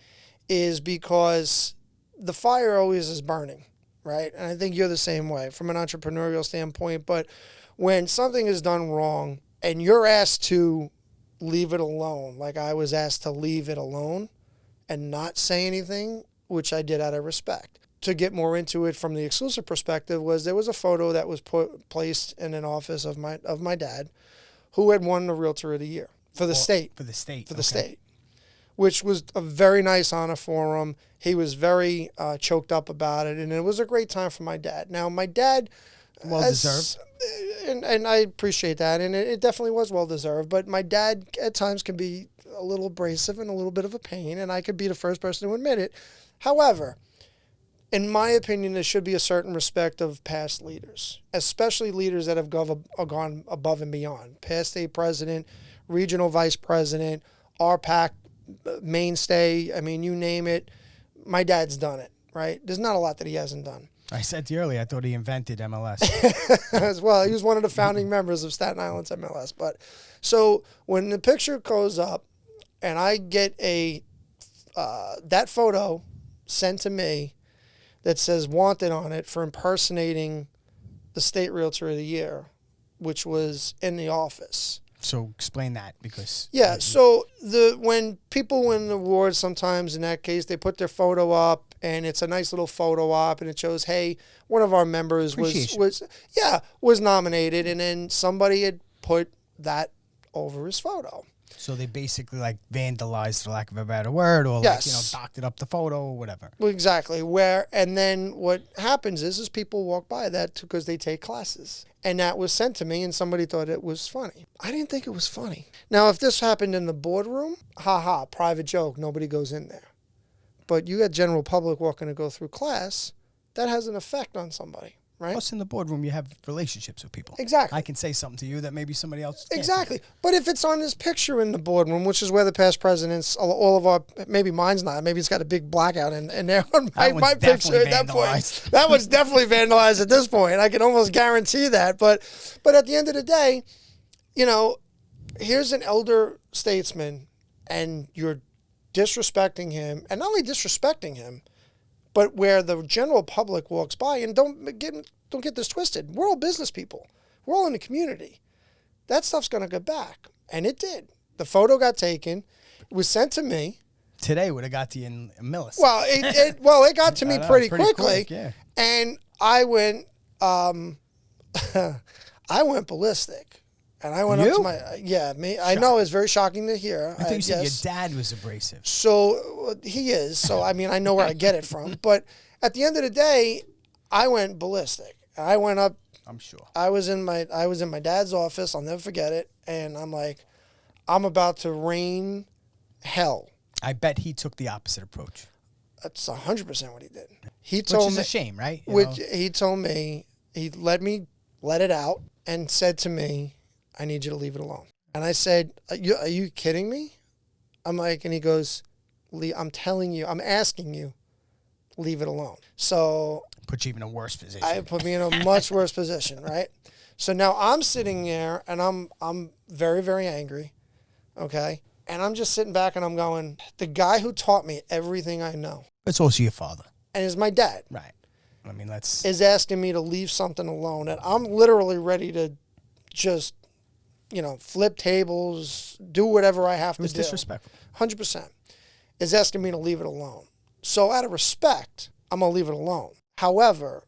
is because the fire always is burning, right? And I think you're the same way from an entrepreneurial standpoint. But when something is done wrong and you're asked to leave it alone, like I was asked to leave it alone and not say anything, which I did out of respect. To get more into it from the exclusive perspective, was there was a photo that was placed in an office of my dad, who had won the Realtor of the Year for the state. For the state. For the state, which was a very nice honor for him. He was very choked up about it, and it was a great time for my dad. Now, my dad... Well-deserved. And I appreciate that, and it definitely was well-deserved, but my dad at times can be a little abrasive and a little bit of a pain, and I could be the first person to admit it. However, in my opinion, there should be a certain respect of past leaders, especially leaders that have gone above and beyond. Past state president, regional vice president, RPAC mainstay, I mean, you name it, my dad's done it, right? There's not a lot that he hasn't done. I said to you earlier, I thought he invented MLS. As well, he was one of the founding members of Staten Island's MLS. But so when the picture goes up and I get that photo sent to me that says wanted on it for impersonating the State Realtor of the Year, which was in the office. So explain that, because... Yeah, so when people win awards, sometimes in that case, they put their photo up, and it's a nice little photo op, and it shows, hey, one of our members was nominated, and then somebody had put that over his photo. So they basically like vandalized, for lack of a better word, or doctored up the photo or whatever. Well, exactly. And then what happens is people walk by that because they take classes. And that was sent to me, and somebody thought it was funny. I didn't think it was funny. Now, if this happened in the boardroom, private joke, nobody goes in there. But you got general public walking to go through class, that has an effect on somebody, right? Plus, in the boardroom, you have relationships with people. Exactly. I can say something to you that maybe somebody else can't. Exactly. But if it's on this picture in the boardroom, which is where the past presidents, all of our, maybe mine's not, maybe it's got a big blackout in there on my picture at that point. That was definitely vandalized at this point. I can almost guarantee that. But at the end of the day, here's an elder statesman, and you're disrespecting him, and not only disrespecting him, but where the general public walks by, and don't get this twisted. We're all business people. We're all in the community. That stuff's going to go back, and it did. The photo got taken. It was sent to me. Today would have got to you in a millisecond. Well, it got to me pretty quickly, quick, yeah. And I went, I went ballistic. And I went up to me. I know it's very shocking to hear. I thought you said your dad was abrasive. So he is. So I mean, I know where I get it from. But at the end of the day, I went ballistic. I went up. I'm sure. I was in my dad's office. I'll never forget it. And I'm like, I'm about to rain hell. I bet he took the opposite approach. That's 100% what he did. Which is a shame, right? He told me, he let it out and said to me, I need you to leave it alone. And I said, are you kidding me? I'm like, and he goes, I'm telling you, I'm asking you, leave it alone. So Put you even in a worse position. I put me in a much worse position, right? So now I'm sitting there and I'm very, very angry, okay? And I'm just sitting back and I'm going, the guy who taught me everything I know, It's also your father. and is my dad, Right. I mean, that's... is asking me to leave something alone. And I'm literally ready to just, flip tables, do whatever I have It was to do. disrespectful. 100%. Is asking me to leave it alone. So out of respect, I'm going to leave it alone. However,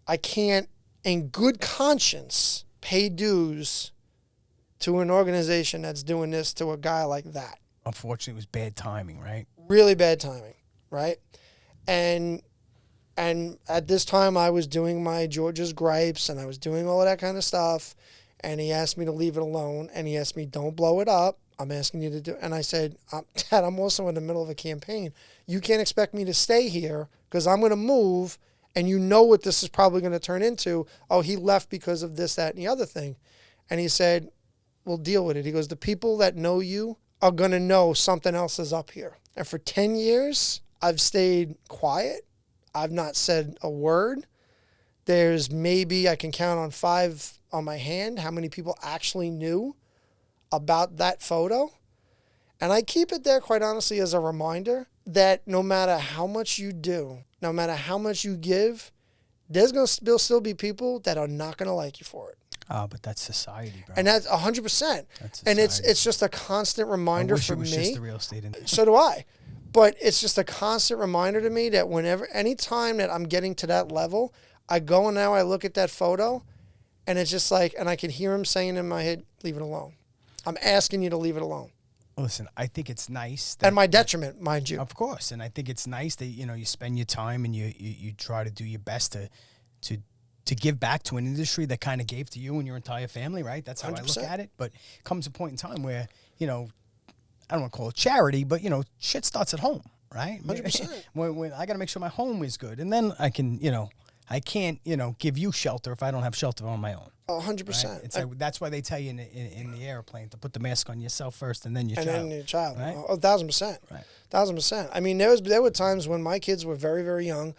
I can't, in good conscience, pay dues to an organization that's doing this to a guy like that. Unfortunately, it was bad timing, right? Really bad timing, right? And at this time, I was doing my George's gripes, and I was doing all of that kind of stuff, and he asked me to leave it alone, and he asked me, don't blow it up. I'm asking you to do, and I said, Dad, I'm also in the middle of a campaign. You can't expect me to stay here because I'm going to move, and you know what this is probably going to turn into. Oh, he left because of this, that, and the other thing. And he said, we'll deal with it. He goes, the people that know you are going to know something else is up here. And for 10 years, I've stayed quiet. I've not said a word. There's maybe, I can count on 5 on my hand how many people actually knew about that photo. And I keep it there, quite honestly, as a reminder that no matter how much you do, no matter how much you give, there's going to still be people that are not going to like you for it. Oh, but that's society, bro. And that's 100%. And it's just a constant reminder for me. I wish it was just the real estate industry. So do I. But it's just a constant reminder to me that anytime that I'm getting to that level, I go and now I look at that photo, and it's just like, and I can hear him saying in my head, leave it alone. I'm asking you to leave it alone. Listen, I think it's nice. That, and my detriment, mind you. Of course. And I think it's nice that, you spend your time and you try to do your best to give back to an industry that kind of gave to you and your entire family, right? That's how 100%. I look at it. But comes a point in time where, I don't want to call it charity, but, shit starts at home, right? 100%. when I got to make sure my home is good. And then I can, I can't, give you shelter if I don't have shelter on my own. 100%. Right? It's like, that's why they tell you in the airplane to put the mask on yourself first and then your child. And then your child. Right? 1,000%. Right. 1,000%. I mean, there were times when my kids were very, very young,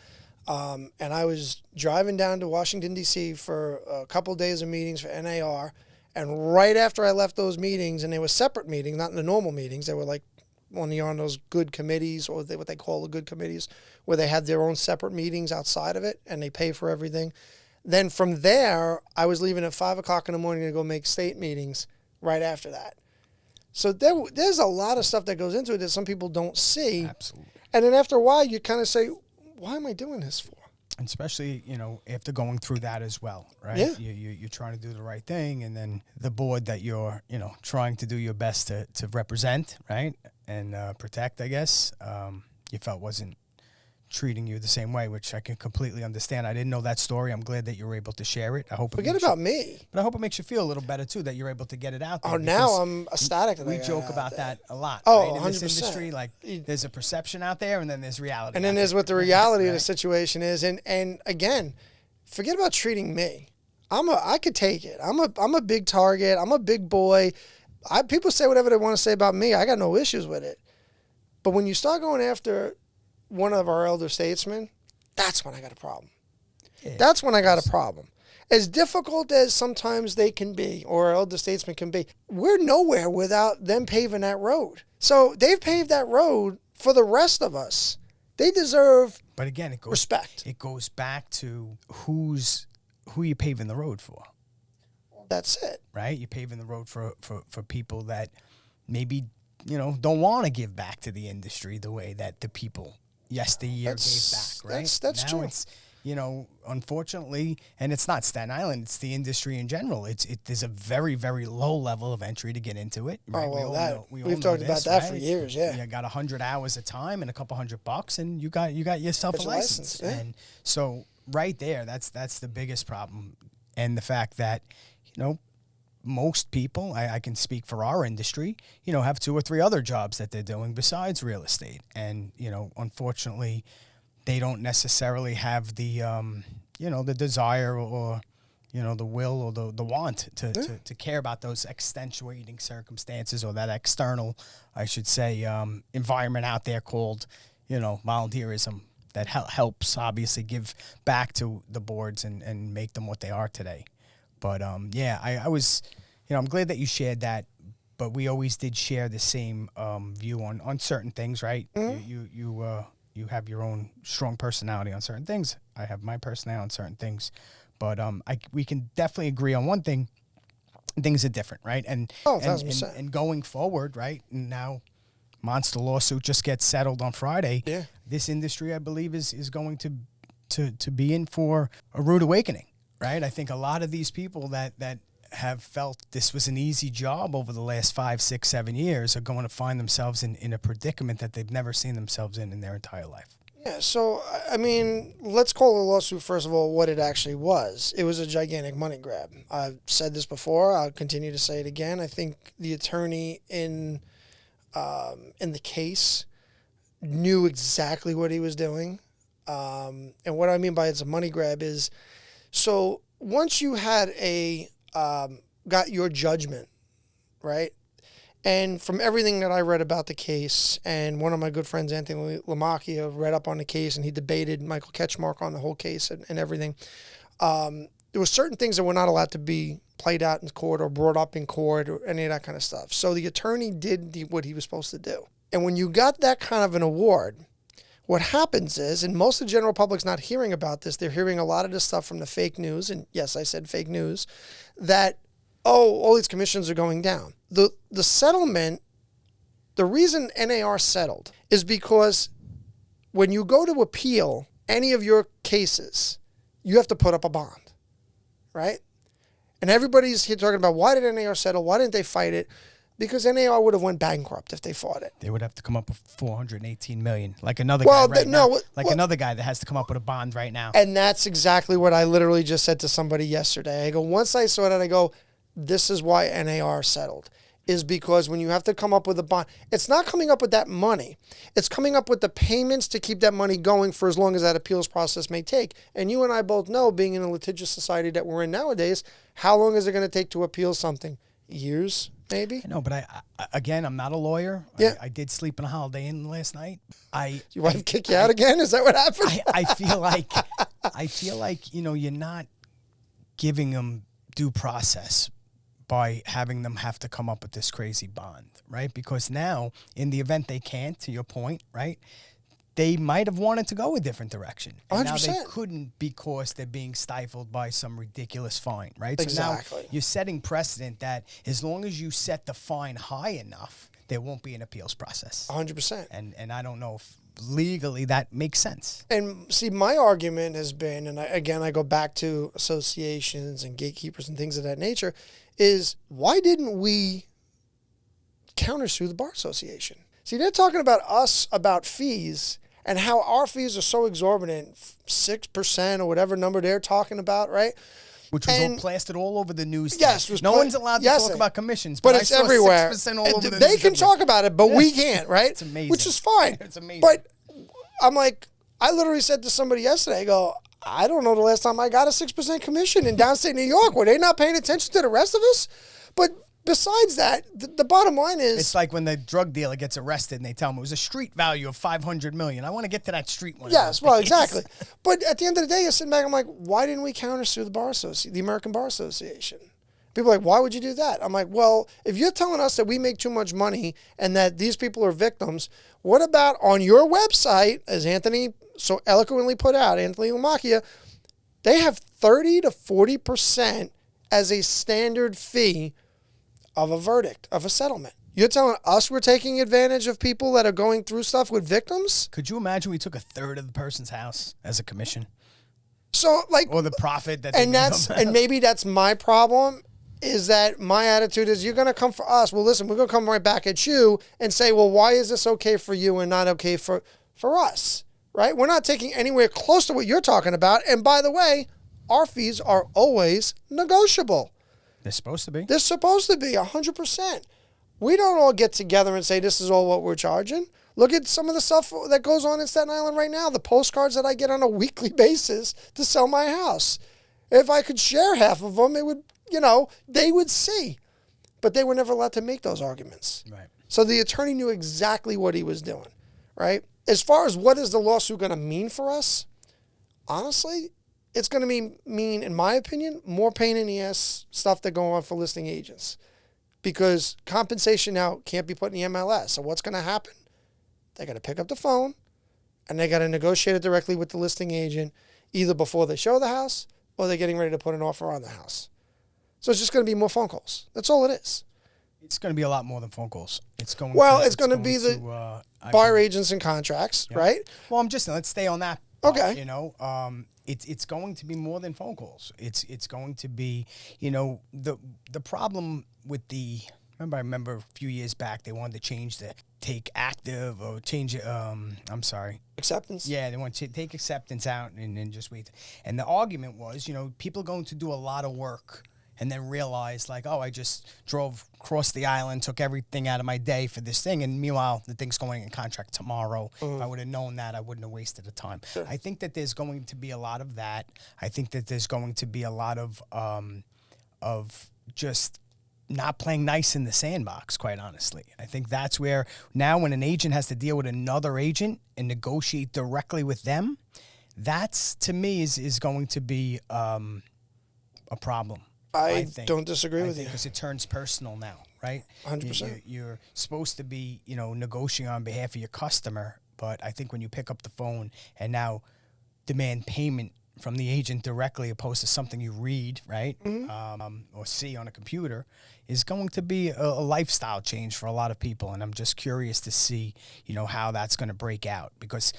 and I was driving down to Washington, D.C. for a couple of days of meetings for NAR, and right after I left those meetings, and they were separate meetings, not the normal meetings, they were like when you're on those good committees, or what they call the good committees, where they had their own separate meetings outside of it, and they pay for everything. Then from there, I was leaving at 5 o'clock in the morning to go make state meetings right after that. So there's a lot of stuff that goes into it that some people don't see. Absolutely. And then after a while, you kind of say, why am I doing this for? And especially, after going through that as well, right? Yeah. You're trying to do the right thing, and then the board that you're, trying to do your best to represent, right? And protect, I guess, you felt wasn't treating you the same way, which I can completely understand. I didn't know that story. I'm glad that you were able to share it. I hope Forget about me. But I hope it makes you feel a little better too that you're able to get it out there. Oh, now I'm ecstatic that we joke about that a lot. Oh, right? In 100%. this industry, like there's a perception out there, and then there's reality. And then there's what the reality of the situation is. And again, forget about treating me. I could take it. I'm a big target. I'm a big boy. People say whatever they want to say about me. I got no issues with it. But when you start going after one of our elder statesmen, that's when I got a problem. Yeah. That's when I got a problem. As difficult as sometimes they can be, or our elder statesmen can be, we're nowhere without them paving that road. So they've paved that road for the rest of us. They deserve But again, respect. It goes back to who you're paving the road for. That's it. Right? You're paving the road for people that maybe, don't want to give back to the industry the way that the people yesteryear gave back, right? That's now true. It's, unfortunately, and it's not Staten Island, it's the industry in general. There's a very, very low level of entry to get into it. Right? Oh, well, we've talked about that for years, yeah. You got 100 hours of time and a couple $100, and you got yourself a license. Yeah. And so right there, that's the biggest problem. And the fact that, most people, I can speak for our industry, have 2 or 3 other jobs that they're doing besides real estate. And, unfortunately, they don't necessarily have the, the desire or, the will or the want to care about those extenuating circumstances, or that external, I should say, environment out there called, volunteerism that helps obviously give back to the boards and make them what they are today. But I was, I'm glad that you shared that. But we always did share the same view on certain things, right? Mm-hmm. You have your own strong personality on certain things. I have my personality on certain things. But we can definitely agree on one thing. Things are different, right? And going forward, right? Now, monster lawsuit just gets settled on Friday. Yeah. This industry, I believe, is going to be in for a rude awakening, right? I think a lot of these people that have felt this was an easy job over the last 5, 6, 7 years are going to find themselves in a predicament that they've never seen themselves in their entire life. Yeah, so, I mean, let's call the lawsuit, first of all, what it actually was. It was a gigantic money grab. I've said this before. I'll continue to say it again. I think the attorney in the case knew exactly what he was doing. And what I mean by it's a money grab is, so once you had got your judgment, right? And from everything that I read about the case, and one of my good friends, Anthony Lamacchia, read up on the case, and he debated Michael Ketchmark on the whole case and everything. There were certain things that were not allowed to be played out in court or brought up in court or any of that kind of stuff. So the attorney did what he was supposed to do. And when you got that kind of an award, what happens is, and most of the general public's not hearing about this, they're hearing a lot of this stuff from the fake news, and yes, I said fake news, that, all these commissions are going down. The settlement, the reason NAR settled is because when you go to appeal any of your cases, you have to put up a bond, right? And everybody's here talking about, why did NAR settle? Why didn't they fight it? Because NAR would have went bankrupt if they fought it. They would have to come up with $418 million, like another guy right now. Another guy that has to come up with a bond right now. And that's exactly what I literally just said to somebody yesterday. I go, once I saw that, I go, this is why NAR settled, is because when you have to come up with a bond, it's not coming up with that money. It's coming up with the payments to keep that money going for as long as that appeals process may take. And you and I both know, being in a litigious society that we're in nowadays, how long is it going to take to appeal something? Years, maybe? No, but again, I'm not a lawyer. Yeah. I did sleep in a Holiday Inn last night. Your wife kick you out again? Is that what happened? I feel like, you're not giving them due process by having them have to come up with this crazy bond, right? Because now, in the event they can't, to your point, right, they might have wanted to go a different direction. And 100%. now they couldn't because they're being stifled by some ridiculous fine, right? Exactly. So now you're setting precedent that as long as you set the fine high enough, there won't be an appeals process. 100%. And I don't know if legally that makes sense. And see, my argument has been, and I go back to associations and gatekeepers and things of that nature, is why didn't we countersue the Bar Association? See, they're talking about us about fees and how our fees are so exorbitant, 6% or whatever number they're talking about, right? Which was all plastered all over the news. Yes. No one's allowed to talk about commissions, but it's everywhere. 6% all over the they news can talk about it, but we can't, right? It's amazing. Which is fine. It's amazing. But I'm like, I literally said to somebody yesterday, I go, I don't know the last time I got a 6% commission in downstate New York. Were they not paying attention to the rest of us? But besides that, the bottom line is... It's like when the drug dealer gets arrested and they tell him it was a street value of $500 million. I want to get to that street one. Yes, well, exactly. But at the end of the day, you're sitting back, I'm like, why didn't we countersue the American Bar Association? People are like, why would you do that? I'm like, well, if you're telling us that we make too much money and that these people are victims, what about on your website, as Anthony so eloquently put out, Anthony Lamacchia, they have 30 to 40% as a standard fee of a verdict, of a settlement. You're telling us we're taking advantage of people that are going through stuff with victims? Could you imagine we took a third of the person's house as a commission? So, like... Or the profit that and maybe that's my problem, is that my attitude is you're going to come for us. Well, listen, we're going to come right back at you and say, well, why is this okay for you and not okay for us, right? We're not taking anywhere close to what you're talking about. And by the way, our fees are always negotiable. They're supposed to be. They're supposed to be, 100%. We don't all get together and say this is all what we're charging. Look at some of the stuff that goes on in Staten Island right now, the postcards that I get on a weekly basis to sell my house. If I could share half of them, it would, they would see. But they were never allowed to make those arguments. Right. So the attorney knew exactly what he was doing, right? As far as what is the lawsuit going to mean for us, honestly, it's going to mean, in my opinion, more pain in the ass stuff that go on for listing agents. Because compensation now can't be put in the MLS. So what's going to happen? They got to pick up the phone and they got to negotiate it directly with the listing agent, either before they show the house or they're getting ready to put an offer on the house. So it's just going to be more phone calls. That's all it is. It's going to be a lot more than phone calls. It's going to be the buyer agents and contracts, right? Well, let's stay on that. Okay. It's going to be more than phone calls. It's going to be, the problem with I remember a few years back, they wanted to change the take active or change it, Acceptance. Yeah, they want to take acceptance out and then just wait. And the argument was, people are going to do a lot of work and then realize like, oh, I just drove across the island, took everything out of my day for this thing. And meanwhile, the thing's going in contract tomorrow. If I would have known that, I wouldn't have wasted the time. Sure. I think that there's going to be a lot of that. I think that there's going to be a lot of just not playing nice in the sandbox, quite honestly. I think that's where now when an agent has to deal with another agent and negotiate directly with them, that's, to me, is going to be a problem. I don't disagree with you. Because it turns personal now, right? 100%. You're supposed to be, negotiating on behalf of your customer, but I think when you pick up the phone and now demand payment from the agent directly opposed to something you read, right, or see on a computer, is going to be a lifestyle change for a lot of people. And I'm just curious to see, how that's going to break out. Because,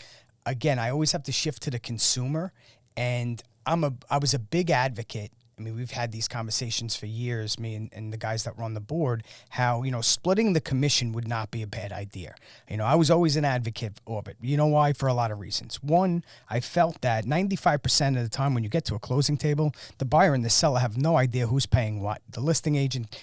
again, I always have to shift to the consumer, and I was a big advocate. I mean, we've had these conversations for years, me and the guys that run the board, how, splitting the commission would not be a bad idea. I was always an advocate of it. You know why? For a lot of reasons. One, I felt that 95% of the time when you get to a closing table, the buyer and the seller have no idea who's paying what. The listing agent,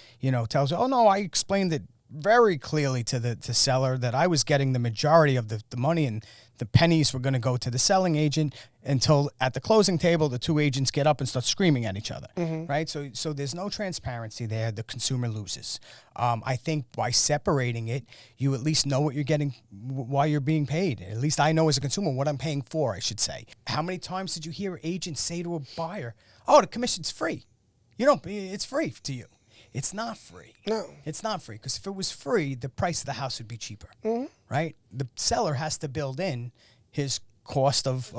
tells you, oh, no, I explained it very clearly to the seller that I was getting the majority of the money and the pennies were going to go to the selling agent, until at the closing table, the two agents get up and start screaming at each other, right? So there's no transparency there. The consumer loses. I think by separating it, you at least know what you're getting, why you're being paid. At least I know as a consumer what I'm paying for, I should say. How many times did you hear agents say to a buyer, oh, the commission's free? It's free to you. It's not free. No. It's not free, because if it was free, the price of the house would be cheaper, right? The seller has to build in his cost of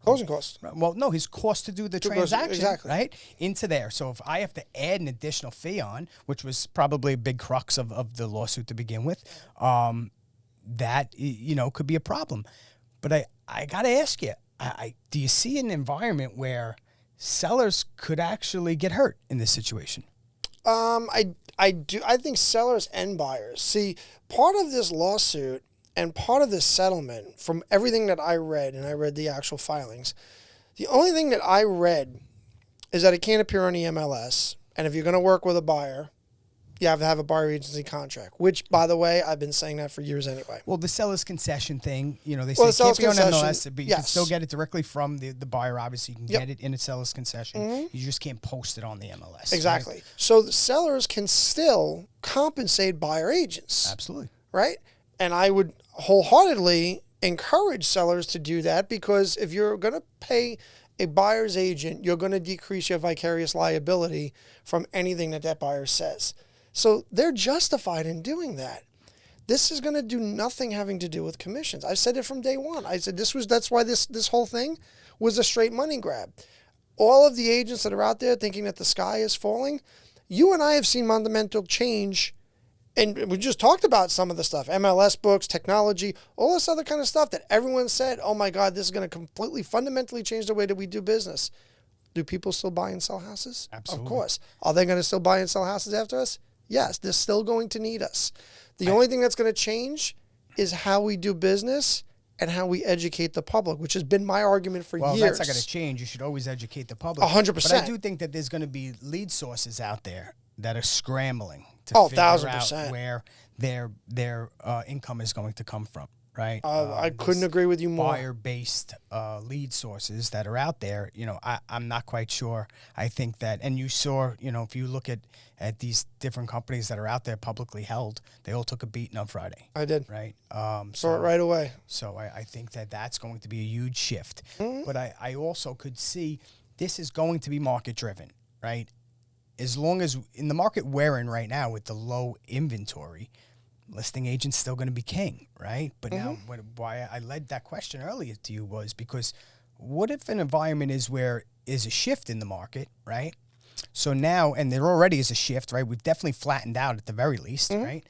closing costs. Well, no, his cost to do the transaction, exactly. right, into there. So if I have to add an additional fee on, which was probably a big crux of the lawsuit to begin with, that could be a problem. But I got to ask you, do you see an environment where sellers could actually get hurt in this situation? I do. I think sellers and buyers. See, part of this lawsuit and part of this settlement, from everything that I read, and I read the actual filings, the only thing that I read is that it can't appear on the MLS. And if you're going to work with a buyer, you have to have a buyer agency contract, which, by the way, I've been saying that for years anyway. Well, the seller's concession thing, they say it can't be on MLS, but you can still get it directly from the buyer. Obviously, you can get it in a seller's concession. You just can't post it on the MLS. Exactly. Right? So the sellers can still compensate buyer agents. Absolutely. Right? And I would wholeheartedly encourage sellers to do that, because if you're going to pay a buyer's agent, you're going to decrease your vicarious liability from anything that buyer says. So they're justified in doing that. This is going to do nothing having to do with commissions. I said it from day one. I said that's why this whole thing was a straight money grab. All of the agents that are out there thinking that the sky is falling, you and I have seen fundamental change, and we just talked about some of the stuff, MLS books, technology, all this other kind of stuff that everyone said, oh my God, this is going to completely fundamentally change the way that we do business. Do people still buy and sell houses? Absolutely. Of course. Are they going to still buy and sell houses after us? Yes, they're still going to need us. The only thing that's going to change is how we do business and how we educate the public, which has been my argument for years. Well, that's not going to change. You should always educate the public. 100%. But I do think that there's going to be lead sources out there that are scrambling to figure 1,000%. out where their income is going to come from. right? I couldn't agree with you more. Buyer-based lead sources that are out there, I'm not quite sure. I think that, and you saw, if you look at these different companies that are out there publicly held, they all took a beating on Friday. I did. Right? Saw it right away. So I think that that's going to be a huge shift. Mm-hmm. But I also could see this is going to be market-driven, right? As long as in the market we're in right now with the low inventory, listing agent's still going to be king, right? But now why I led that question earlier to you was because what if an environment is where is a shift in the market, right? So now, and there already is a shift, right? We've definitely flattened out at the very least, right?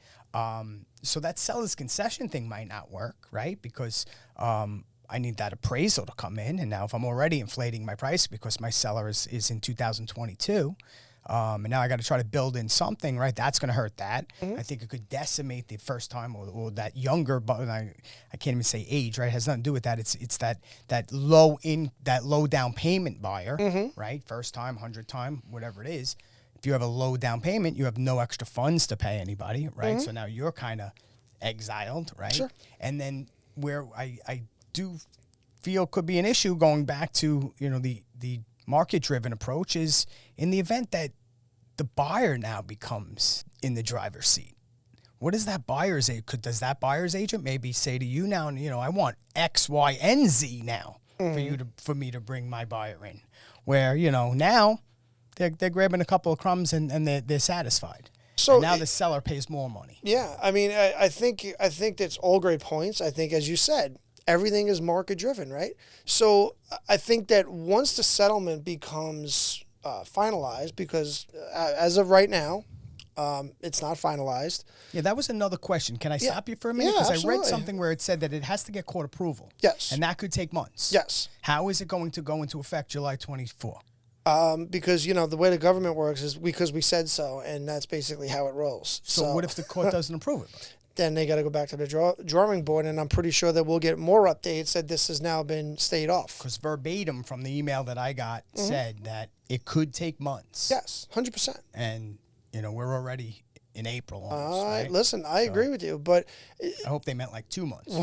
So that seller's concession thing might not work, right? Because I need that appraisal to come in. And now if I'm already inflating my price because my seller is in 2022, and now I got to try to build in something, right? That's going to hurt that. I think it could decimate the first time or that younger, but I can't even say age, right? It has nothing to do with that. It's that low down payment buyer, right? First time, 100th time, whatever it is. If you have a low down payment, you have no extra funds to pay anybody, right? So now you're kind of exiled, right? Sure. And then where I do feel could be an issue going back to, the market-driven approach is in the event that the buyer now becomes in the driver's seat. What is that buyer's agent? Does that buyer's agent maybe say to you now, I want X, Y, and Z now for me to bring my buyer in, where now they're grabbing a couple of crumbs and they're satisfied. So and now the seller pays more money. Yeah, I mean, I think that's all great points. I think, as you said, everything is market driven, right? So I think that once the settlement becomes finalized, because as of right now, it's not finalized. Yeah, that was another question. Can I stop you for a minute? Yeah, because absolutely. I read something where it said that it has to get court approval. Yes. And that could take months. Yes. How is it going to go into effect July 24? Because, the way the government works is because we said so, and that's basically how it rolls. So what if the court doesn't approve it? Then they got to go back to the drawing board, and I'm pretty sure that we'll get more updates that this has now been stayed off. Because verbatim from the email that I got said that it could take months. Yes, 100%. And, we're already in April almost, right? Listen, I agree with you, but I hope they meant like 2 months.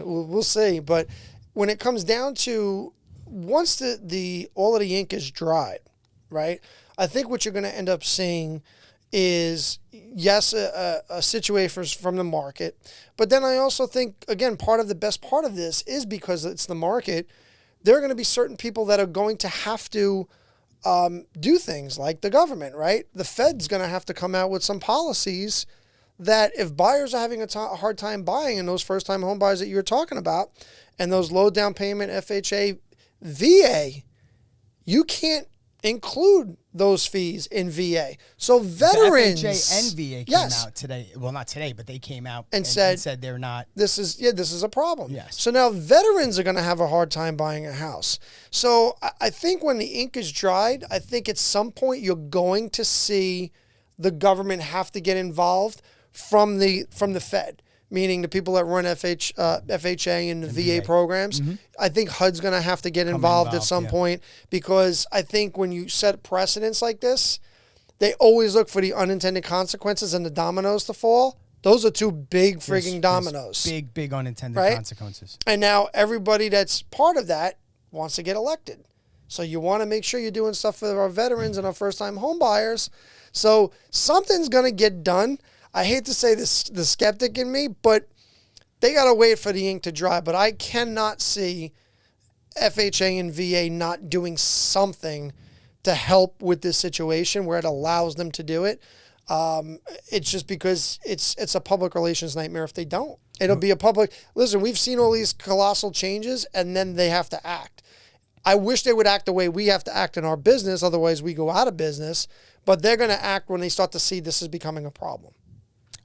We'll see. But when it comes down to once the all of the ink is dried, right, I think what you're going to end up seeing is, yes, a situation from the market. But then I also think, again, the best part of this is because it's the market, there are going to be certain people that are going to have to do things like the government, right? The Fed's going to have to come out with some policies that if buyers are having a hard time buying, and those first-time home buyers that you're talking about, and those low down payment FHA, VA, you can't include those fees in VA. So veterans, the FHA and VA came out today. Well, not today, but they came out and said they're not. This is a problem. Yes. So now veterans are going to have a hard time buying a house. So I think when the ink is dried, I think at some point you're going to see the government have to get involved from the Fed, meaning the people that run FHA and the VA programs. I think HUD's going to have to get involved at some point, because I think when you set precedents like this, they always look for the unintended consequences and the dominoes to fall. Those are two big frigging dominoes. Big unintended consequences. And now everybody that's part of that wants to get elected. So you want to make sure you're doing stuff for our veterans and our first-time home buyers. So something's going to get done. I hate to say this, the skeptic in me, but they got to wait for the ink to dry. But I cannot see FHA and VA not doing something to help with this situation where it allows them to do it. It's just because it's a public relations nightmare if they don't. It'll be a public... Listen, we've seen all these colossal changes, and then they have to act. I wish they would act the way we have to act in our business, otherwise we go out of business. But they're going to act when they start to see this is becoming a problem.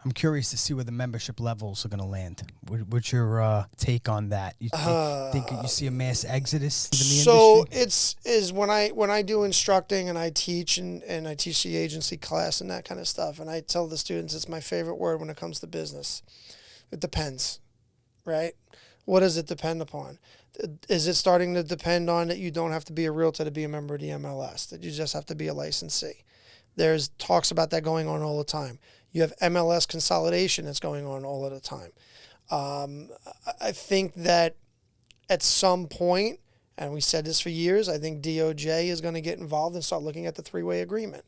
I'm curious to see where the membership levels are going to land. What's your take on that? You think you see a mass exodus in the industry? It's when I do instructing and I teach and I teach the agency class and that kind of stuff, and I tell the students it's my favorite word when it comes to business. It depends, right? What does it depend upon? Is it starting to depend on that you don't have to be a realtor to be a member of the MLS, that you just have to be a licensee? There's talks about that going on all the time. You have MLS consolidation that's going on all of the time. I think that at some point, and we said this for years, I think DOJ is going to get involved and start looking at the three-way agreement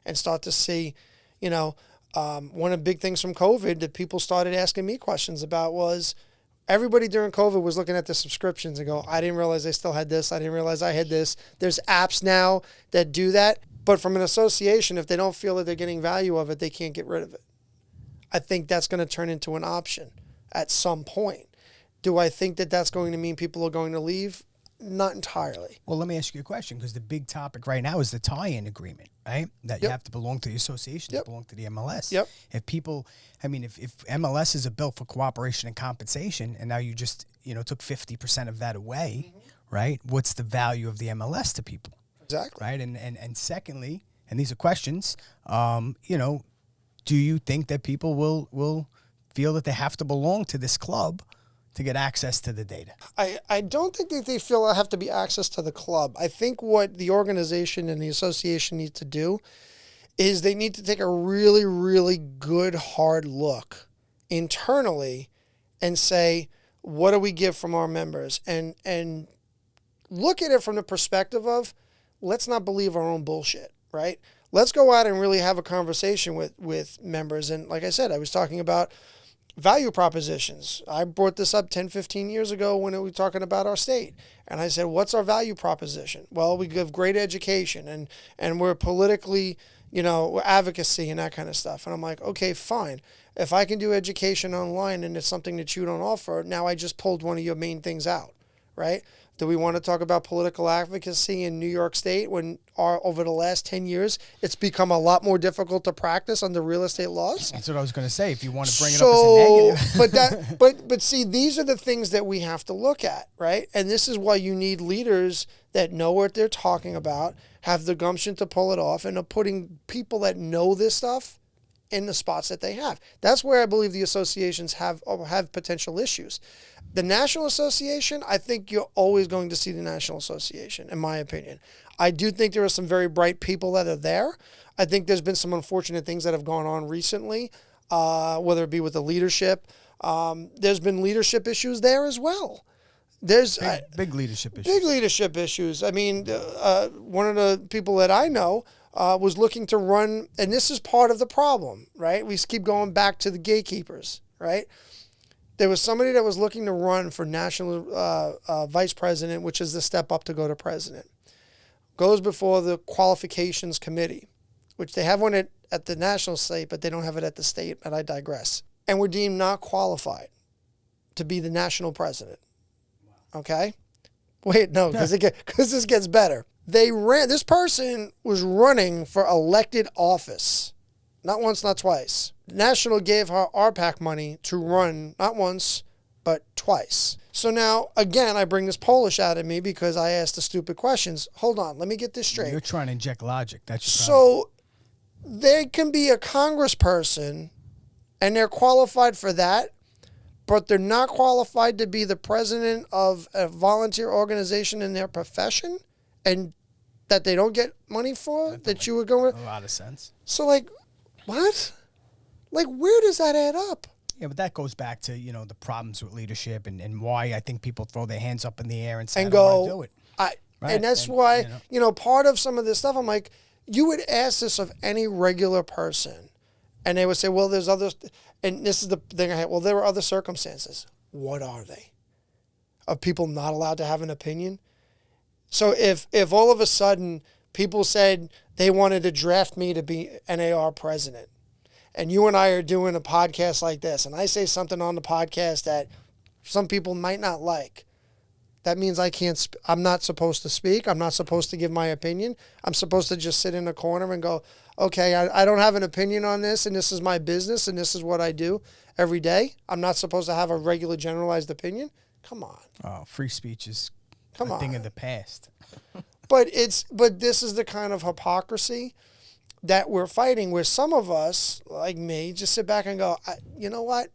and start to see, one of the big things from COVID that people started asking me questions about was everybody during COVID was looking at the subscriptions and go, I didn't realize I still had this. I didn't realize I had this. There's apps now that do that. But from an association, if they don't feel that they're getting value of it, they can't get rid of it. I think that's going to turn into an option at some point. Do I think that that's going to mean people are going to leave? Not entirely. Well, let me ask you a question, because the big topic right now is the tie-in agreement, right? That you have to belong to the association, to belong to the MLS. Yep. If people, if MLS is a bill for cooperation and compensation, and now you just, took 50% of that away, right? What's the value of the MLS to people? Exactly. Right. And secondly, and these are questions, do you think that people will feel that they have to belong to this club to get access to the data? I don't think that they feel I have to be access to the club. I think what the organization and the association need to do is they need to take a really, really good, hard look internally and say, what do we give from our members? And look at it from the perspective of, let's not believe our own bullshit, right? Let's go out and really have a conversation with members. And like I said, I was talking about value propositions. I brought this up 10, 15 years ago when we were talking about our state. And I said, what's our value proposition? Well, we give great education and we're politically, we're advocacy and that kind of stuff. And I'm like, okay, fine. If I can do education online and it's something that you don't offer, now I just pulled one of your main things out, right? Do we want to talk about political advocacy in New York State when over the last 10 years, it's become a lot more difficult to practice under real estate laws? That's what I was going to say. If you want to bring it up as a negative. but see, these are the things that we have to look at, right? And this is why you need leaders that know what they're talking about, have the gumption to pull it off, and are putting people that know this stuff in the spots that they have. That's where I believe the associations have potential issues. The National Association, I think you're always going to see the National Association, in my opinion. I do think there are some very bright people that are there. I think there's been some unfortunate things that have gone on recently, whether it be with the leadership. There's been leadership issues there as well. There's big leadership issues. Big leadership issues. I mean, one of the people that I know was looking to run, and this is part of the problem, right? We keep going back to the gatekeepers, right? There was somebody that was looking to run for national vice president, which is the step up to go to president. Goes before the qualifications committee, which they have one at the national state, but they don't have it at the state, and I digress. And were deemed not qualified to be the national president. Okay? Wait, no, because this gets better. This person was running for elected office. Not once, not twice. National gave her RPAC money to run not once, but twice. So now, again, I bring this Polish out of me because I asked the stupid questions. Hold on, let me get this straight. You're trying to inject logic. That's your so they can be a congressperson and they're qualified for that, but they're not qualified to be the president of a volunteer organization in their profession, and that they don't get money for, that you were going. A lot of sense. So, like, what? Like, where does that add up? Yeah, but that goes back to, the problems with leadership and why I think people throw their hands up in the air and say, I don't want to do it. Right? And that's why, part of some of this stuff, I'm like, you would ask this of any regular person, and they would say, well, there's others, and this is the thing I had, well, there are other circumstances. What are they? Are people not allowed to have an opinion? So if all of a sudden people said they wanted to draft me to be NAR president, and you and I are doing a podcast like this, and I say something on the podcast that some people might not like, that means I'm not supposed to speak. I'm not supposed to give my opinion. I'm supposed to just sit in a corner and go, okay, I don't have an opinion on this, and this is my business, and this is what I do every day. I'm not supposed to have a regular generalized opinion. Come on. Oh, free speech is a thing of the past. But this is the kind of hypocrisy that we're fighting, where some of us, like me, just sit back and go, you know what?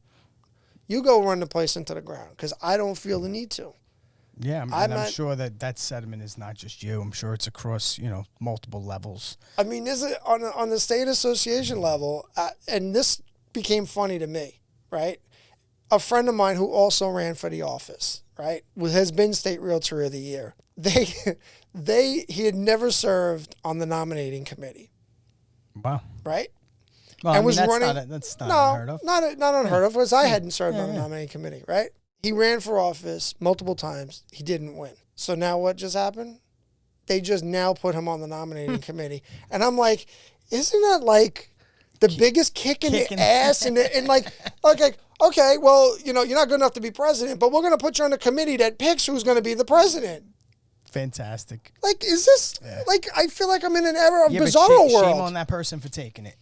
You go run the place into the ground, because I don't feel the need to. Yeah, I'm sure that sentiment is not just you. I'm sure it's across, multiple levels. I mean, this is on the state association level, and this became funny to me, right? a friend of mine who also ran for the office, right, has been State Realtor of the Year. He had never served on the nominating committee. Wow. Right? Well, and I mean, that's not unheard of. Not unheard of, because I hadn't served on the nominating committee, right? He ran for office multiple times. He didn't win. So now what just happened? They just now put him on the nominating committee. And I'm like, isn't that like the biggest kick in the ass? And like, okay, well, you're not good enough to be president, but we're going to put you on a committee that picks who's going to be the president. Fantastic. Like, is this, I feel like I'm in an era of bizarro world. Shame on that person for taking it.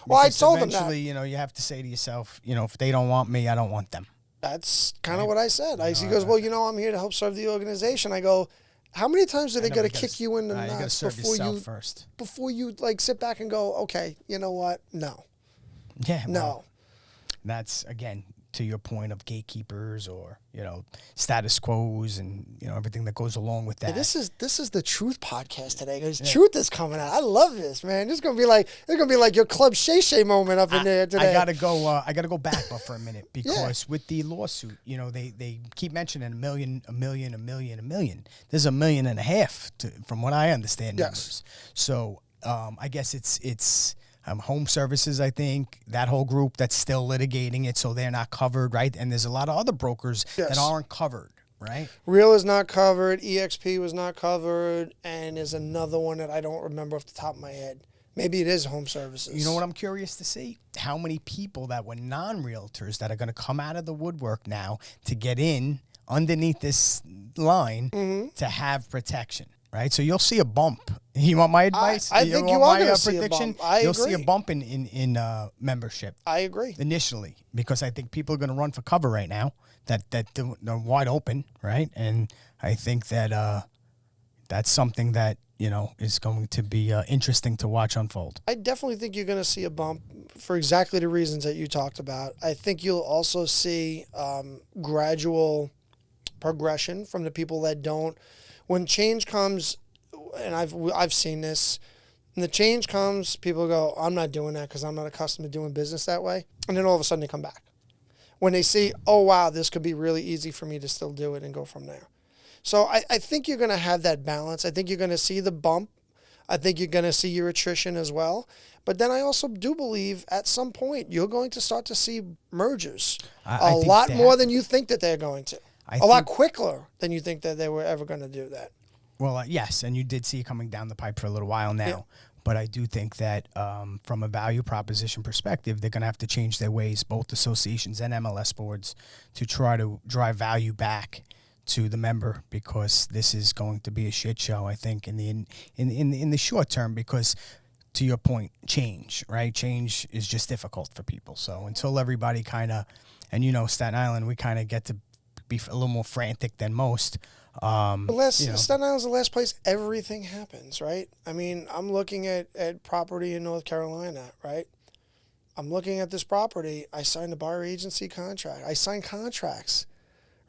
Well, I told them that. Eventually, you have to say to yourself, if they don't want me, I don't want them. That's kind of what I said. He goes, well, I'm here to help serve the organization. I go, how many times do they got to kick you in the nuts before you like sit back and go, okay, you know what? No. Yeah. No. Well, that's, again, to your point of gatekeepers or, status quos and, everything that goes along with that. Hey, this is the truth podcast today. Because truth is coming out. I love this, man. This is gonna be like your Club Shay Shay moment up in there today. I gotta go back for a minute because with the lawsuit, they keep mentioning a million. There's 1.5 million from what I understand. Yes. Numbers. So I guess it's home services, I think, that whole group that's still litigating it, so they're not covered, right? And there's a lot of other brokers that aren't covered, right? Real is not covered, EXP was not covered, and there's another one that I don't remember off the top of my head. Maybe it is home services. You know what I'm curious to see? How many people that were non-realtors that are going to come out of the woodwork now to get in underneath this line to have protection. Right, so you'll see a bump. You want my advice? I think you are going to see a bump. You'll see a bump in membership. I agree. Initially, because I think people are going to run for cover right now. That they're wide open, right? And I think that that's something that is going to be interesting to watch unfold. I definitely think you're going to see a bump for exactly the reasons that you talked about. I think you'll also see gradual progression from the people that don't. When change comes, and I've seen this, when the change comes, people go, I'm not doing that because I'm not accustomed to doing business that way. And then all of a sudden they come back. When they see, oh, wow, this could be really easy for me to still do it and go from there. So I think you're going to have that balance. I think you're going to see the bump. I think you're going to see your attrition as well. But then I also do believe at some point you're going to start to see mergers a lot more than you think that they're going to. A lot quicker than you think that they were ever going to do that. Well, yes, and you did see it coming down the pipe for a little while now. Yeah. But I do think that from a value proposition perspective, they're going to have to change their ways, both associations and MLS boards, to try to drive value back to the member, because this is going to be a shit show, I think, in the short term, because to your point, change, right? Change is just difficult for people. So until everybody kind of, and Staten Island, we kind of get to be a little more frantic than most. Staten Island's the last place everything happens, right? I mean, I'm looking at property in North Carolina, right? I'm looking at this property. I signed a buyer agency contract. I signed contracts,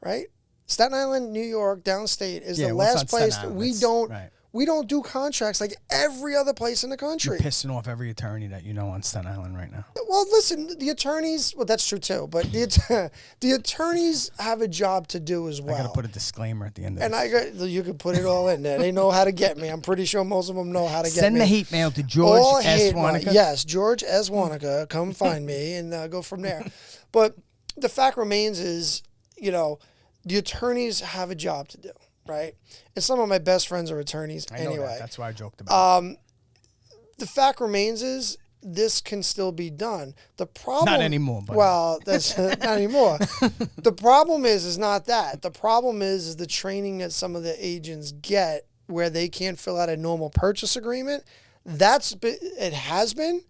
right? Staten Island, New York, downstate is the last place that we don't do contracts like every other place in the country. You're pissing off every attorney that you know on Staten Island right now. Well, listen, the attorneys, well, that's true too, but the attorneys have a job to do as well. I got to put a disclaimer at the end of this. You can put it all in there. They know how to get me. I'm pretty sure most of them know how to get me. Send the hate mail to George S. Wonica. Yes, George S. Wonica. Come find me and go from there. But the fact remains is, the attorneys have a job to do. Right? And some of my best friends are attorneys anyway. That's why I joked about it. The fact remains is this can still be done. The problem... Not anymore. Buddy. Well, that's not anymore. The problem is not that. The problem is the training that some of the agents get where they can't fill out a normal purchase agreement. It has been,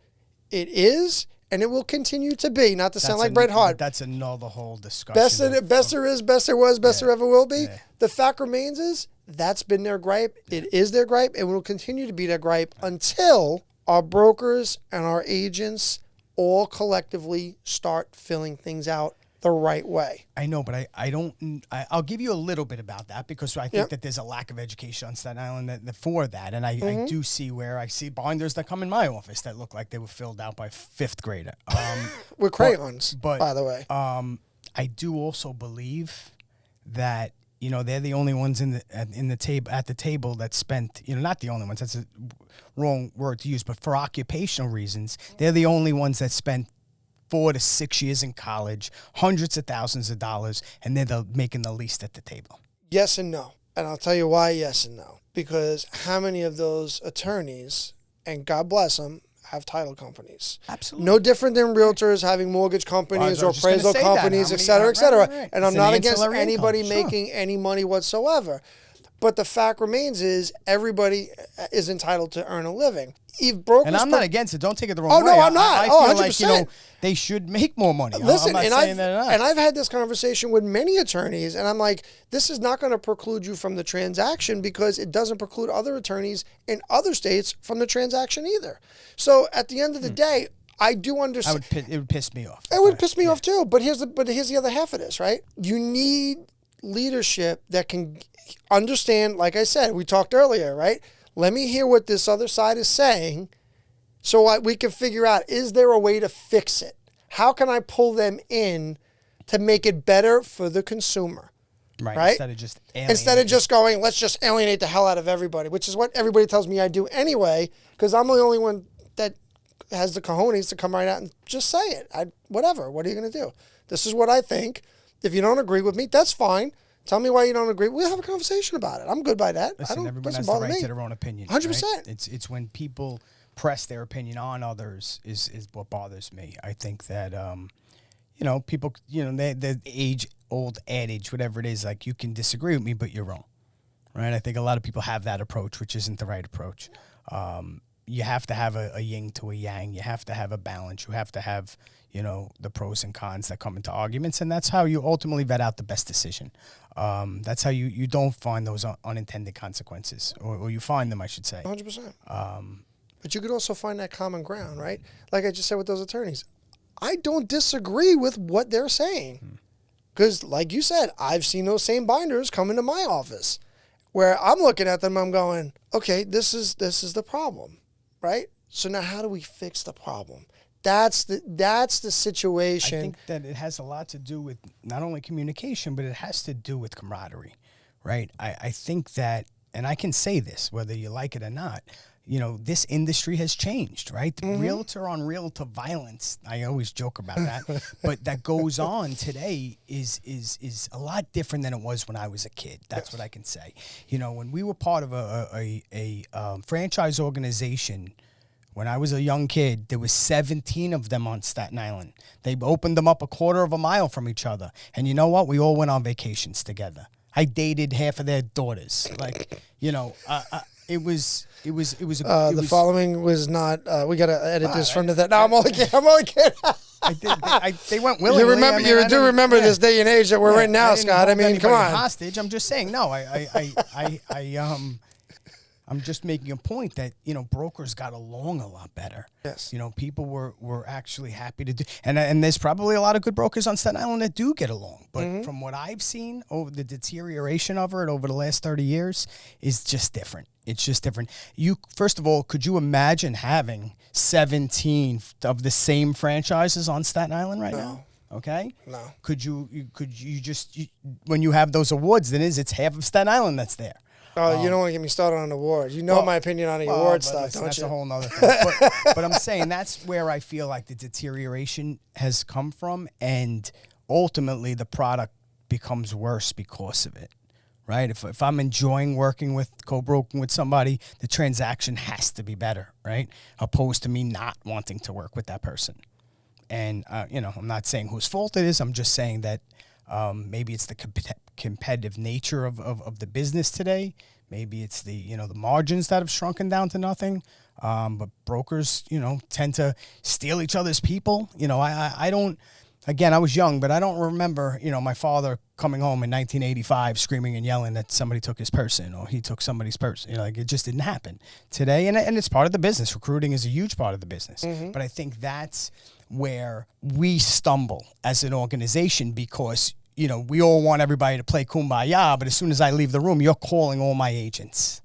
it is, and it will continue to be. Not to sound like Bret Hart. That's another whole discussion. Best there is, best there was, best there ever will be. Yeah. The fact remains is that's been their gripe. It is their gripe. It will continue to be their gripe until our brokers and our agents all collectively start filling things out the right way. I know, but I'll give you a little bit about that, because I think that there's a lack of education on Staten Island for that. And I do see where I see binders that come in my office that look like they were filled out by fifth grader. With crayons, by the way. I do also believe that, you know, they're the only ones at the table that spent, you know, not the only ones, that's a wrong word to use, but for occupational reasons, they're the only ones that spent 4 to 6 years in college, hundreds of thousands of dollars, and they're making the least at the table. Yes and no. And I'll tell you why yes and no. Because how many of those attorneys, and God bless them, have title companies? Absolutely. No different than realtors having mortgage companies or appraisal companies, et cetera, et cetera. Right. And I'm not against anybody making any money whatsoever. But the fact remains is everybody is entitled to earn a living. And I'm not against it. Don't take it the wrong way. Oh, no, I'm not. I feel like, you know, they should make more money. Listen, I'm not saying they're not. and I've had this conversation with many attorneys, and I'm like, this is not going to preclude you from the transaction because it doesn't preclude other attorneys in other states from the transaction either. So at the end of the day, I do understand. It would piss me off. It would piss me off too. But here's the other half of this, right? You need leadership that can understand, like I said, we talked earlier, right? Let me hear what this other side is saying so we can figure out, is there a way to fix it? How can I pull them in to make it better for the consumer? Right? Instead of just going, let's just alienate the hell out of everybody, which is what everybody tells me I do anyway, because I'm the only one that has the cojones to come right out and just say it. Whatever. What are you going to do? This is what I think. If you don't agree with me, that's fine. Tell me why you don't agree. We'll have a conversation about it. I'm good by that. Listen, everyone has the right to their own opinion. 100%. Right? It's when people press their opinion on others is what bothers me. I think that, you know, people, you know, the age-old adage, whatever it is, like, you can disagree with me, but you're wrong. Right? I think a lot of people have that approach, which isn't the right approach. You have to have a yin to a yang. You have to have a balance. You have to have, you know, the pros and cons that come into arguments, and that's how you ultimately vet out the best decision. That's how you don't find those unintended consequences, or you find them, I should say. 100%. But you could also find that common ground, right? Like I just said with those attorneys. I don't disagree with what they're saying. Because, like you said, I've seen those same binders come into my office where I'm looking at them, I'm going, okay, this is the problem, right? So now how do we fix the problem? That's the situation. I think that it has a lot to do with not only communication, but it has to do with camaraderie, right? I think that, and I can say this, whether you like it or not, you know, this industry has changed, right? The realtor on realtor violence, I always joke about that, but that goes on today is a lot different than it was when I was a kid. That's what I can say. You know, when we were part of a franchise organization, when I was a young kid, there was 17 of them on Staten Island. They opened them up a quarter of a mile from each other. And you know what? We all went on vacations together. I dated half of their daughters. Like, you know, it was. The following was not. We got to edit this from that. No, I'm only kidding. They went willingly. You do remember this day and age that we're in now, Scott. I mean, come on. Hostage. I'm just saying. No, I'm just making a point that, you know, brokers got along a lot better. Yes. You know, people were actually happy to do, and there's probably a lot of good brokers on Staten Island that do get along. But from what I've seen, over the deterioration of it over the last 30 years is just different. It's just different. First of all, could you imagine having 17 of the same franchises on Staten Island right now? Okay. No. Could you just when you have those awards, then it's half of Staten Island that's there. Oh, you don't want to get me started on awards. You know my opinion on the award stuff, don't that's you? That's a whole nother thing. But I'm saying that's where I feel like the deterioration has come from, and ultimately the product becomes worse because of it, right? If I'm enjoying working with, co-broking with somebody, the transaction has to be better, right? Opposed to me not wanting to work with that person. And, you know, I'm not saying whose fault it is. I'm just saying that maybe it's the competitive nature of the business today. Maybe it's the, you know, the margins that have shrunken down to nothing. But brokers, you know, tend to steal each other's people. You know, I don't, again, I was young, but I don't remember, you know, my father coming home in 1985 screaming and yelling that somebody took his person or he took somebody's person. You know, like, it just didn't happen today. And it's part of the business. Recruiting is a huge part of the business. But I think that's where we stumble as an organization, because, you know, we all want everybody to play kumbaya, but as soon as I leave the room, you're calling all my agents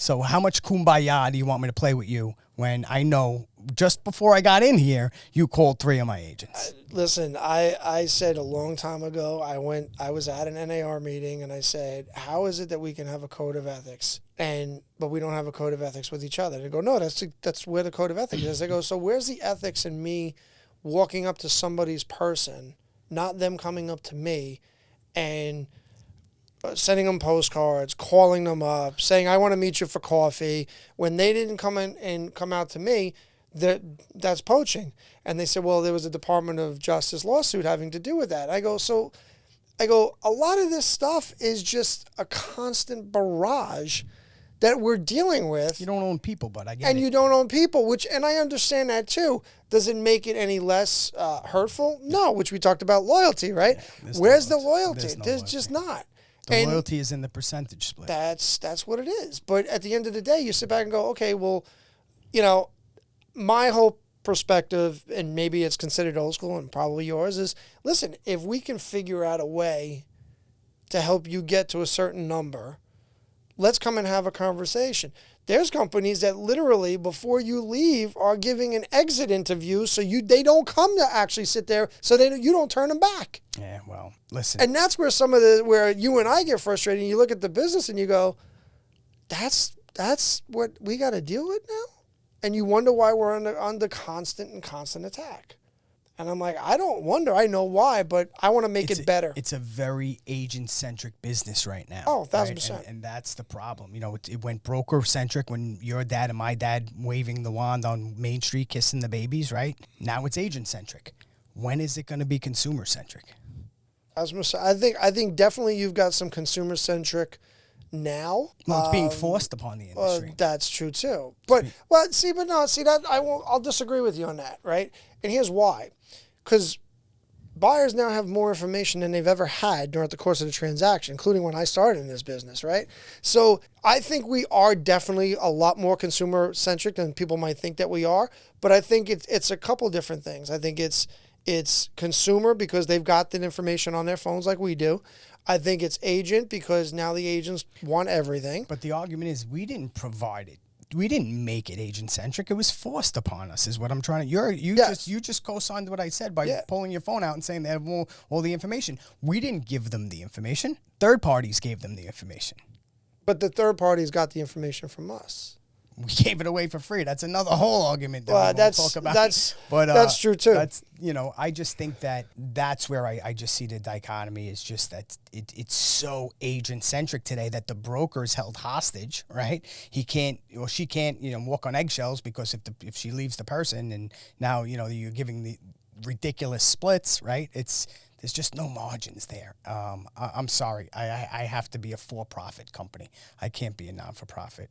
So how much kumbaya do you want me to play with you when I know just before I got in here, you called 3 of my agents? Listen, I said a long time ago, I was at an NAR meeting and I said, how is it that we can have a code of ethics but we don't have a code of ethics with each other? They go, no, that's where the code of ethics is. I go, so where's the ethics in me walking up to somebody's person, not them coming up to me and sending them postcards, calling them up, saying, I want to meet you for coffee. When they didn't come in and come out to me, that's poaching. And they said, well, there was a Department of Justice lawsuit having to do with that. I go, a lot of this stuff is just a constant barrage that we're dealing with. You don't own people, but I get it. And you don't own people, and I understand that too. Does it make it any less hurtful? No, which we talked about loyalty, right? Yeah, Where's the loyalty? There's just not. The loyalty is in the percentage split. That's what it is. But at the end of the day, you sit back and go, okay, well, my whole perspective, and maybe it's considered old school and probably yours, is, listen, if we can figure out a way to help you get to a certain number, let's come and have a conversation. There's companies that literally, before you leave, are giving an exit interview so they don't come to actually sit there, so you don't turn them back. Yeah, well, listen. And that's where where you and I get frustrated. You look at the business and you go, that's what we got to deal with now? And you wonder why we're under constant attack. And I'm like, I don't wonder. I know why, but I want to make it better. It's a very agent-centric business right now. Oh, 1,000%. And that's the problem. It went broker-centric when your dad and my dad waving the wand on Main Street, kissing the babies, right? Now it's agent-centric. When is it going to be consumer-centric? I think definitely you've got some consumer-centric now. Well, it's being forced upon the industry. That's true too. I'll disagree with you on that, right? And here's why. Because buyers now have more information than they've ever had during the course of the transaction, including when I started in this business, right? So I think we are definitely a lot more consumer-centric than people might think that we are. But I think it's a couple different things. I think it's consumer because they've got the information on their phones like we do. I think it's agent because now the agents want everything. But the argument is we didn't provide it. We didn't make it agent-centric. It was forced upon us is what I'm trying to... You just co-signed what I said by pulling your phone out and saying they have all the information. We didn't give them the information. Third parties gave them the information. But the third parties got the information from us. We gave it away for free. That's another whole argument that we won't talk about. That's true too. I just think that's where I just see the dichotomy is just that it's so agent-centric today that the broker is held hostage, right? He can't, or she can't, walk on eggshells because if she leaves the person and now, you're giving the ridiculous splits, right? There's just no margins there. I'm sorry. I have to be a for-profit company. I can't be a non-for-profit.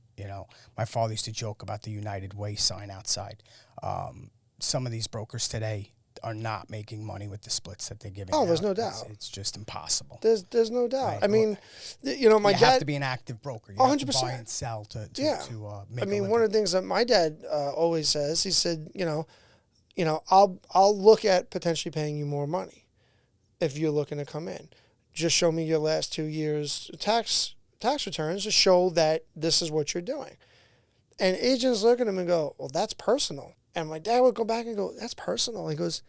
My father used to joke about the United Way sign outside. Some of these brokers today are not making money with the splits that they're giving. Oh, there's no doubt. It's just impossible. There's no doubt. Right? I mean, my dad... You have to be an active broker. You 100%. have to buy and sell to make a living. One of the things that my dad always says, he said, I'll look at potentially paying you more money if you're looking to come in. Just show me your last 2 years tax returns to show that this is what you're doing. And agents look at him and go, well, that's personal. And my dad would go back and go, that's personal. He goes,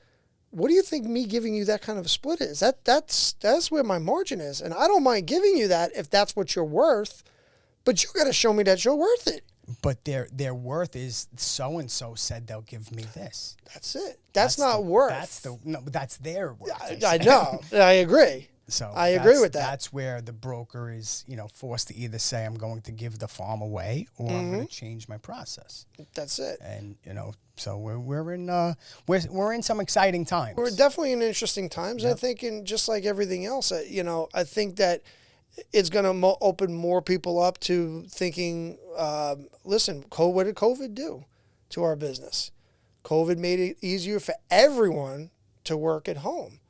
what do you think me giving you that kind of a split is? That's where my margin is. And I don't mind giving you that if that's what you're worth, but you got to show me that you're worth it. But their worth is so-and-so said they'll give me this. That's it. That's not worth. That's their worth. I know. I agree. So I agree with that. That's where the broker is, forced to either say I'm going to give the farm away or I'm going to change my process. That's it. And so we're in some exciting times. We're definitely in interesting times. Yep. I think, and just like everything else, I think that it's going to open more people up to thinking, listen, what did COVID do to our business? COVID made it easier for everyone to work at home.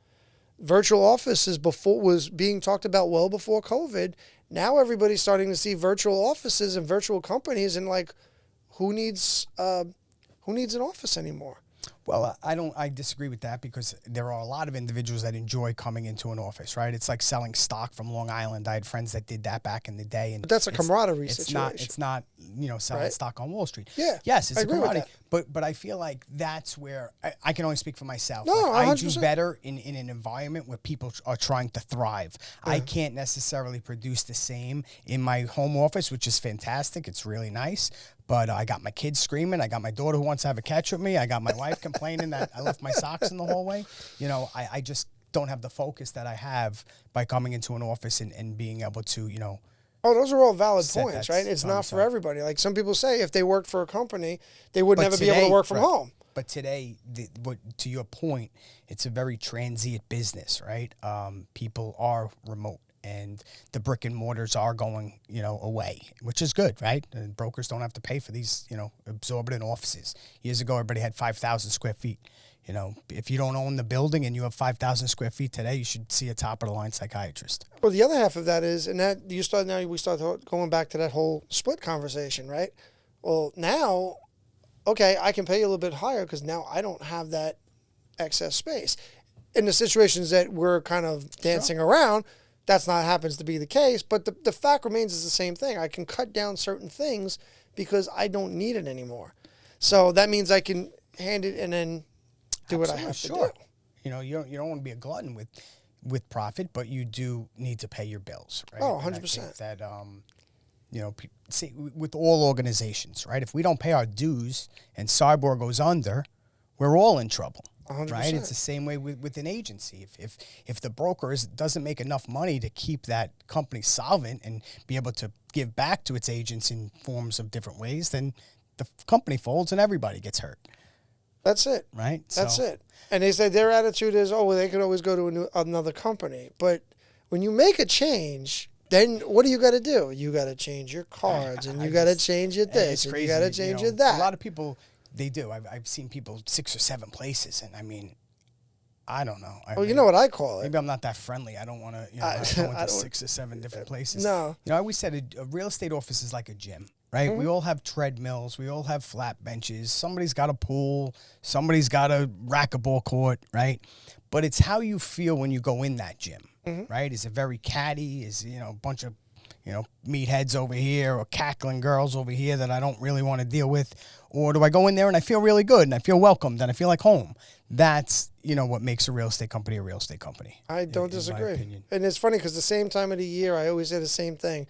Virtual offices was being talked about well before COVID. Now everybody's starting to see virtual offices and virtual companies and who needs an office anymore? Well, I disagree with that because there are a lot of individuals that enjoy coming into an office, right? It's like selling stock from Long Island. I had friends that did that back in the day. But that's a camaraderie situation. It's not selling Right. stock on Wall Street. Yeah, Yes, it's I a agree with commodity. that. But I feel like that's where I can only speak for myself. No, Like, I do 100%. better in an environment where people are trying to thrive. I Yeah. can't necessarily produce the same in my home office, which is fantastic. It's really nice. But I got my kids screaming. I got my daughter who wants to have a catch with me. I got my wife complaining that I left my socks in the hallway. I just don't have the focus that I have by coming into an office and being able to, Oh, those are all valid set points, that right? It's not for aside. everybody. Like some people say, if they worked for a company, they would But never be able today- to work from right. home. But today, to your point, it's a very transient business, right? People are remote, and the brick and mortars are going, away, which is good, right? And brokers don't have to pay for these, absorbent offices. Years ago, everybody had 5,000 square feet. If you don't own the building and you have 5,000 square feet today, you should see a top of the line psychiatrist. Well, the other half of that is, and that we start going back to that whole split conversation, right? Well, now, okay, I can pay you a little bit higher because now I don't have that excess space. In the situations that we're kind of dancing around, that's not happens to be the case. But the fact remains is the same thing. I can cut down certain things because I don't need it anymore. So that means I can hand it and then do what I have to do. You don't want to be a glutton with profit, but you do need to pay your bills, right? Oh, And I 100%. think that see, with all organizations, right? If we don't pay our dues and Cyborg goes under, we're all in trouble. 100%. Right? It's the same way with an agency. If the broker doesn't make enough money to keep that company solvent and be able to give back to its agents in forms of different ways, then the company folds and everybody gets hurt. That's it. Right? That's it. And they say their attitude is, oh, well, they could always go to another company. But when you make a change, then what do you got to do? You got to change your cards, and you got to change your this, and you got to change your that. A lot of people, they do. I've seen people 6 or 7 places, and I mean, I don't know. You know what I call it? Maybe I'm not that friendly. I don't want to, go into 6 or 7 different places. No. I always said a real estate office is like a gym, right? Mm-hmm. We all have treadmills. We all have flat benches. Somebody's got a pool. Somebody's got a racquetball court, right? But it's how you feel when you go in that gym, right? Is it very catty? Is, a bunch of, meatheads over here or cackling girls over here that I don't really want to deal with? Or do I go in there and I feel really good and I feel welcomed and I feel like home? That's, what makes a real estate company a real estate company. I don't disagree. And it's funny because the same time of the year, I always say the same thing.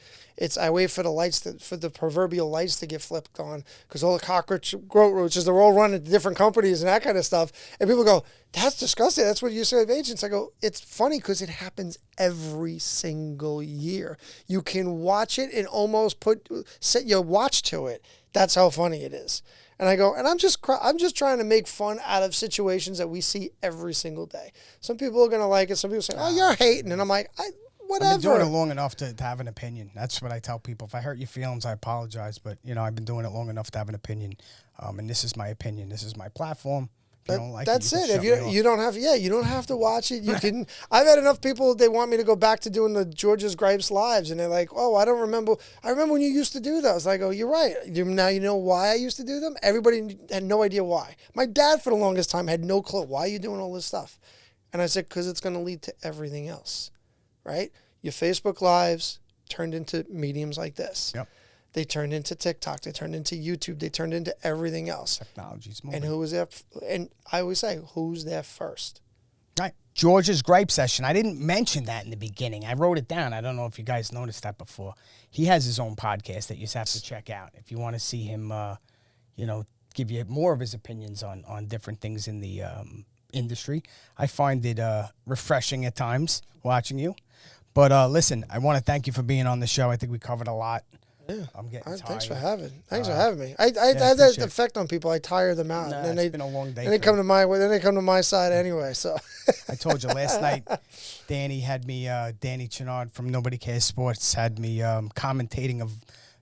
I wait for the proverbial lights to get flipped on because all the cockroaches, they're all running to different companies and that kind of stuff. And people go, that's disgusting. That's what you say of agents. I go, it's funny because it happens every single year. You can watch it and almost set your watch to it. That's how funny it is. And I go, and I'm just trying to make fun out of situations that we see every single day. Some people are going to like it. Some people say, oh, you're hating. And I'm like, whatever. I've been doing it long enough to have an opinion. That's what I tell people. If I hurt your feelings, I apologize. But, I've been doing it long enough to have an opinion. And this is my opinion. This is my platform. If you don't like that's it. If you don't have to watch it. You can. I've had enough people. They want me to go back to doing the George's Gripes lives, and they're like, "Oh, I don't remember. I remember when you used to do those." I go, "You're right. Now you know why I used to do them." Everybody had no idea why. My dad, for the longest time, had no clue. Why are you doing all this stuff? And I said, "Because it's going to lead to everything else, right? Your Facebook lives turned into mediums like this. Yep. They turned into TikTok. They turned into YouTube. They turned into everything else. Technology's moving. And who was there? And I always say, who's there first? Right. George's Gripe Session. I didn't mention that in the beginning. I wrote it down. I don't know if you guys noticed that before. He has his own podcast that you just have to check out if you want to see him, give you more of his opinions on different things in the industry. I find it refreshing at times watching you. But listen, I want to thank you for being on the show. I think we covered a lot. Yeah, I'm getting tired. Thanks for having me. I have that effect on people. I tire them out, and it's been a long day. And they come to my side anyway. So I told you last night, Danny had me. Danny Chenard from Nobody Cares Sports had me commentating of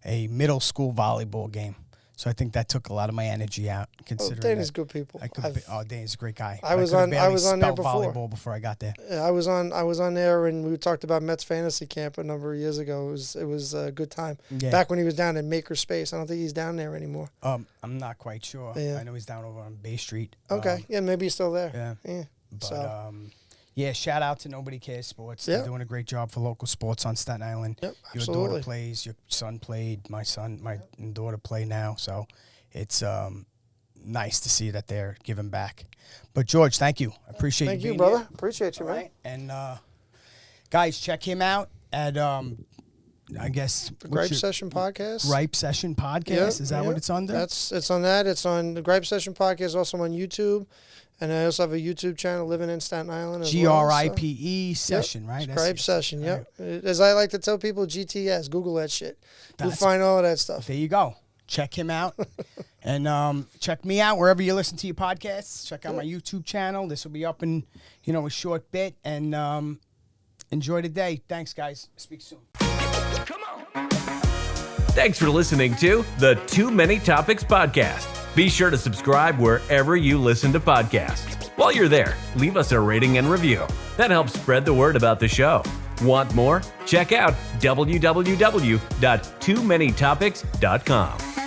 a middle school volleyball game. So I think that took a lot of my energy out. Considering Danny's good people. Danny's a great guy. I was on there volleyball before I got there. Yeah, I was on there, and we talked about Mets fantasy camp a number of years ago. It was a good time. Yeah. Back when he was down in Maker Space. I don't think he's down there anymore. I'm not quite sure. Yeah. I know he's down over on Bay Street. Okay, maybe he's still there. Yeah. But Yeah, shout out to Nobody Cares Sports. Yeah. They're doing a great job for local sports on Staten Island. Yep, Your absolutely. daughter plays, your son played, my daughter play now. So it's nice to see that they're giving back. But George, thank you. I appreciate Thank you you, being brother. here. Appreciate you, man. Right. And guys, check him out at I guess The Gripe Session Podcast. Gripe Session Podcast. Yep, Is that what it's under? It's on that. It's on the Gripe Session Podcast, also on YouTube. And I also have a YouTube channel, Living in Staten Island as well. GRIPE Session, right? It's Gripe Session, yep. As I like to tell people, GTS. Google that shit. You'll That's- find all of that stuff. There you go. Check him out. And check me out wherever you listen to your podcasts. Check out my YouTube channel. This will be up in, a short bit. And enjoy the day. Thanks, guys. Speak soon. Come on. Thanks for listening to the Too Many Topics podcast. Be sure to subscribe wherever you listen to podcasts. While you're there, leave us a rating and review. That helps spread the word about the show. Want more? Check out www.toomanytopics.com.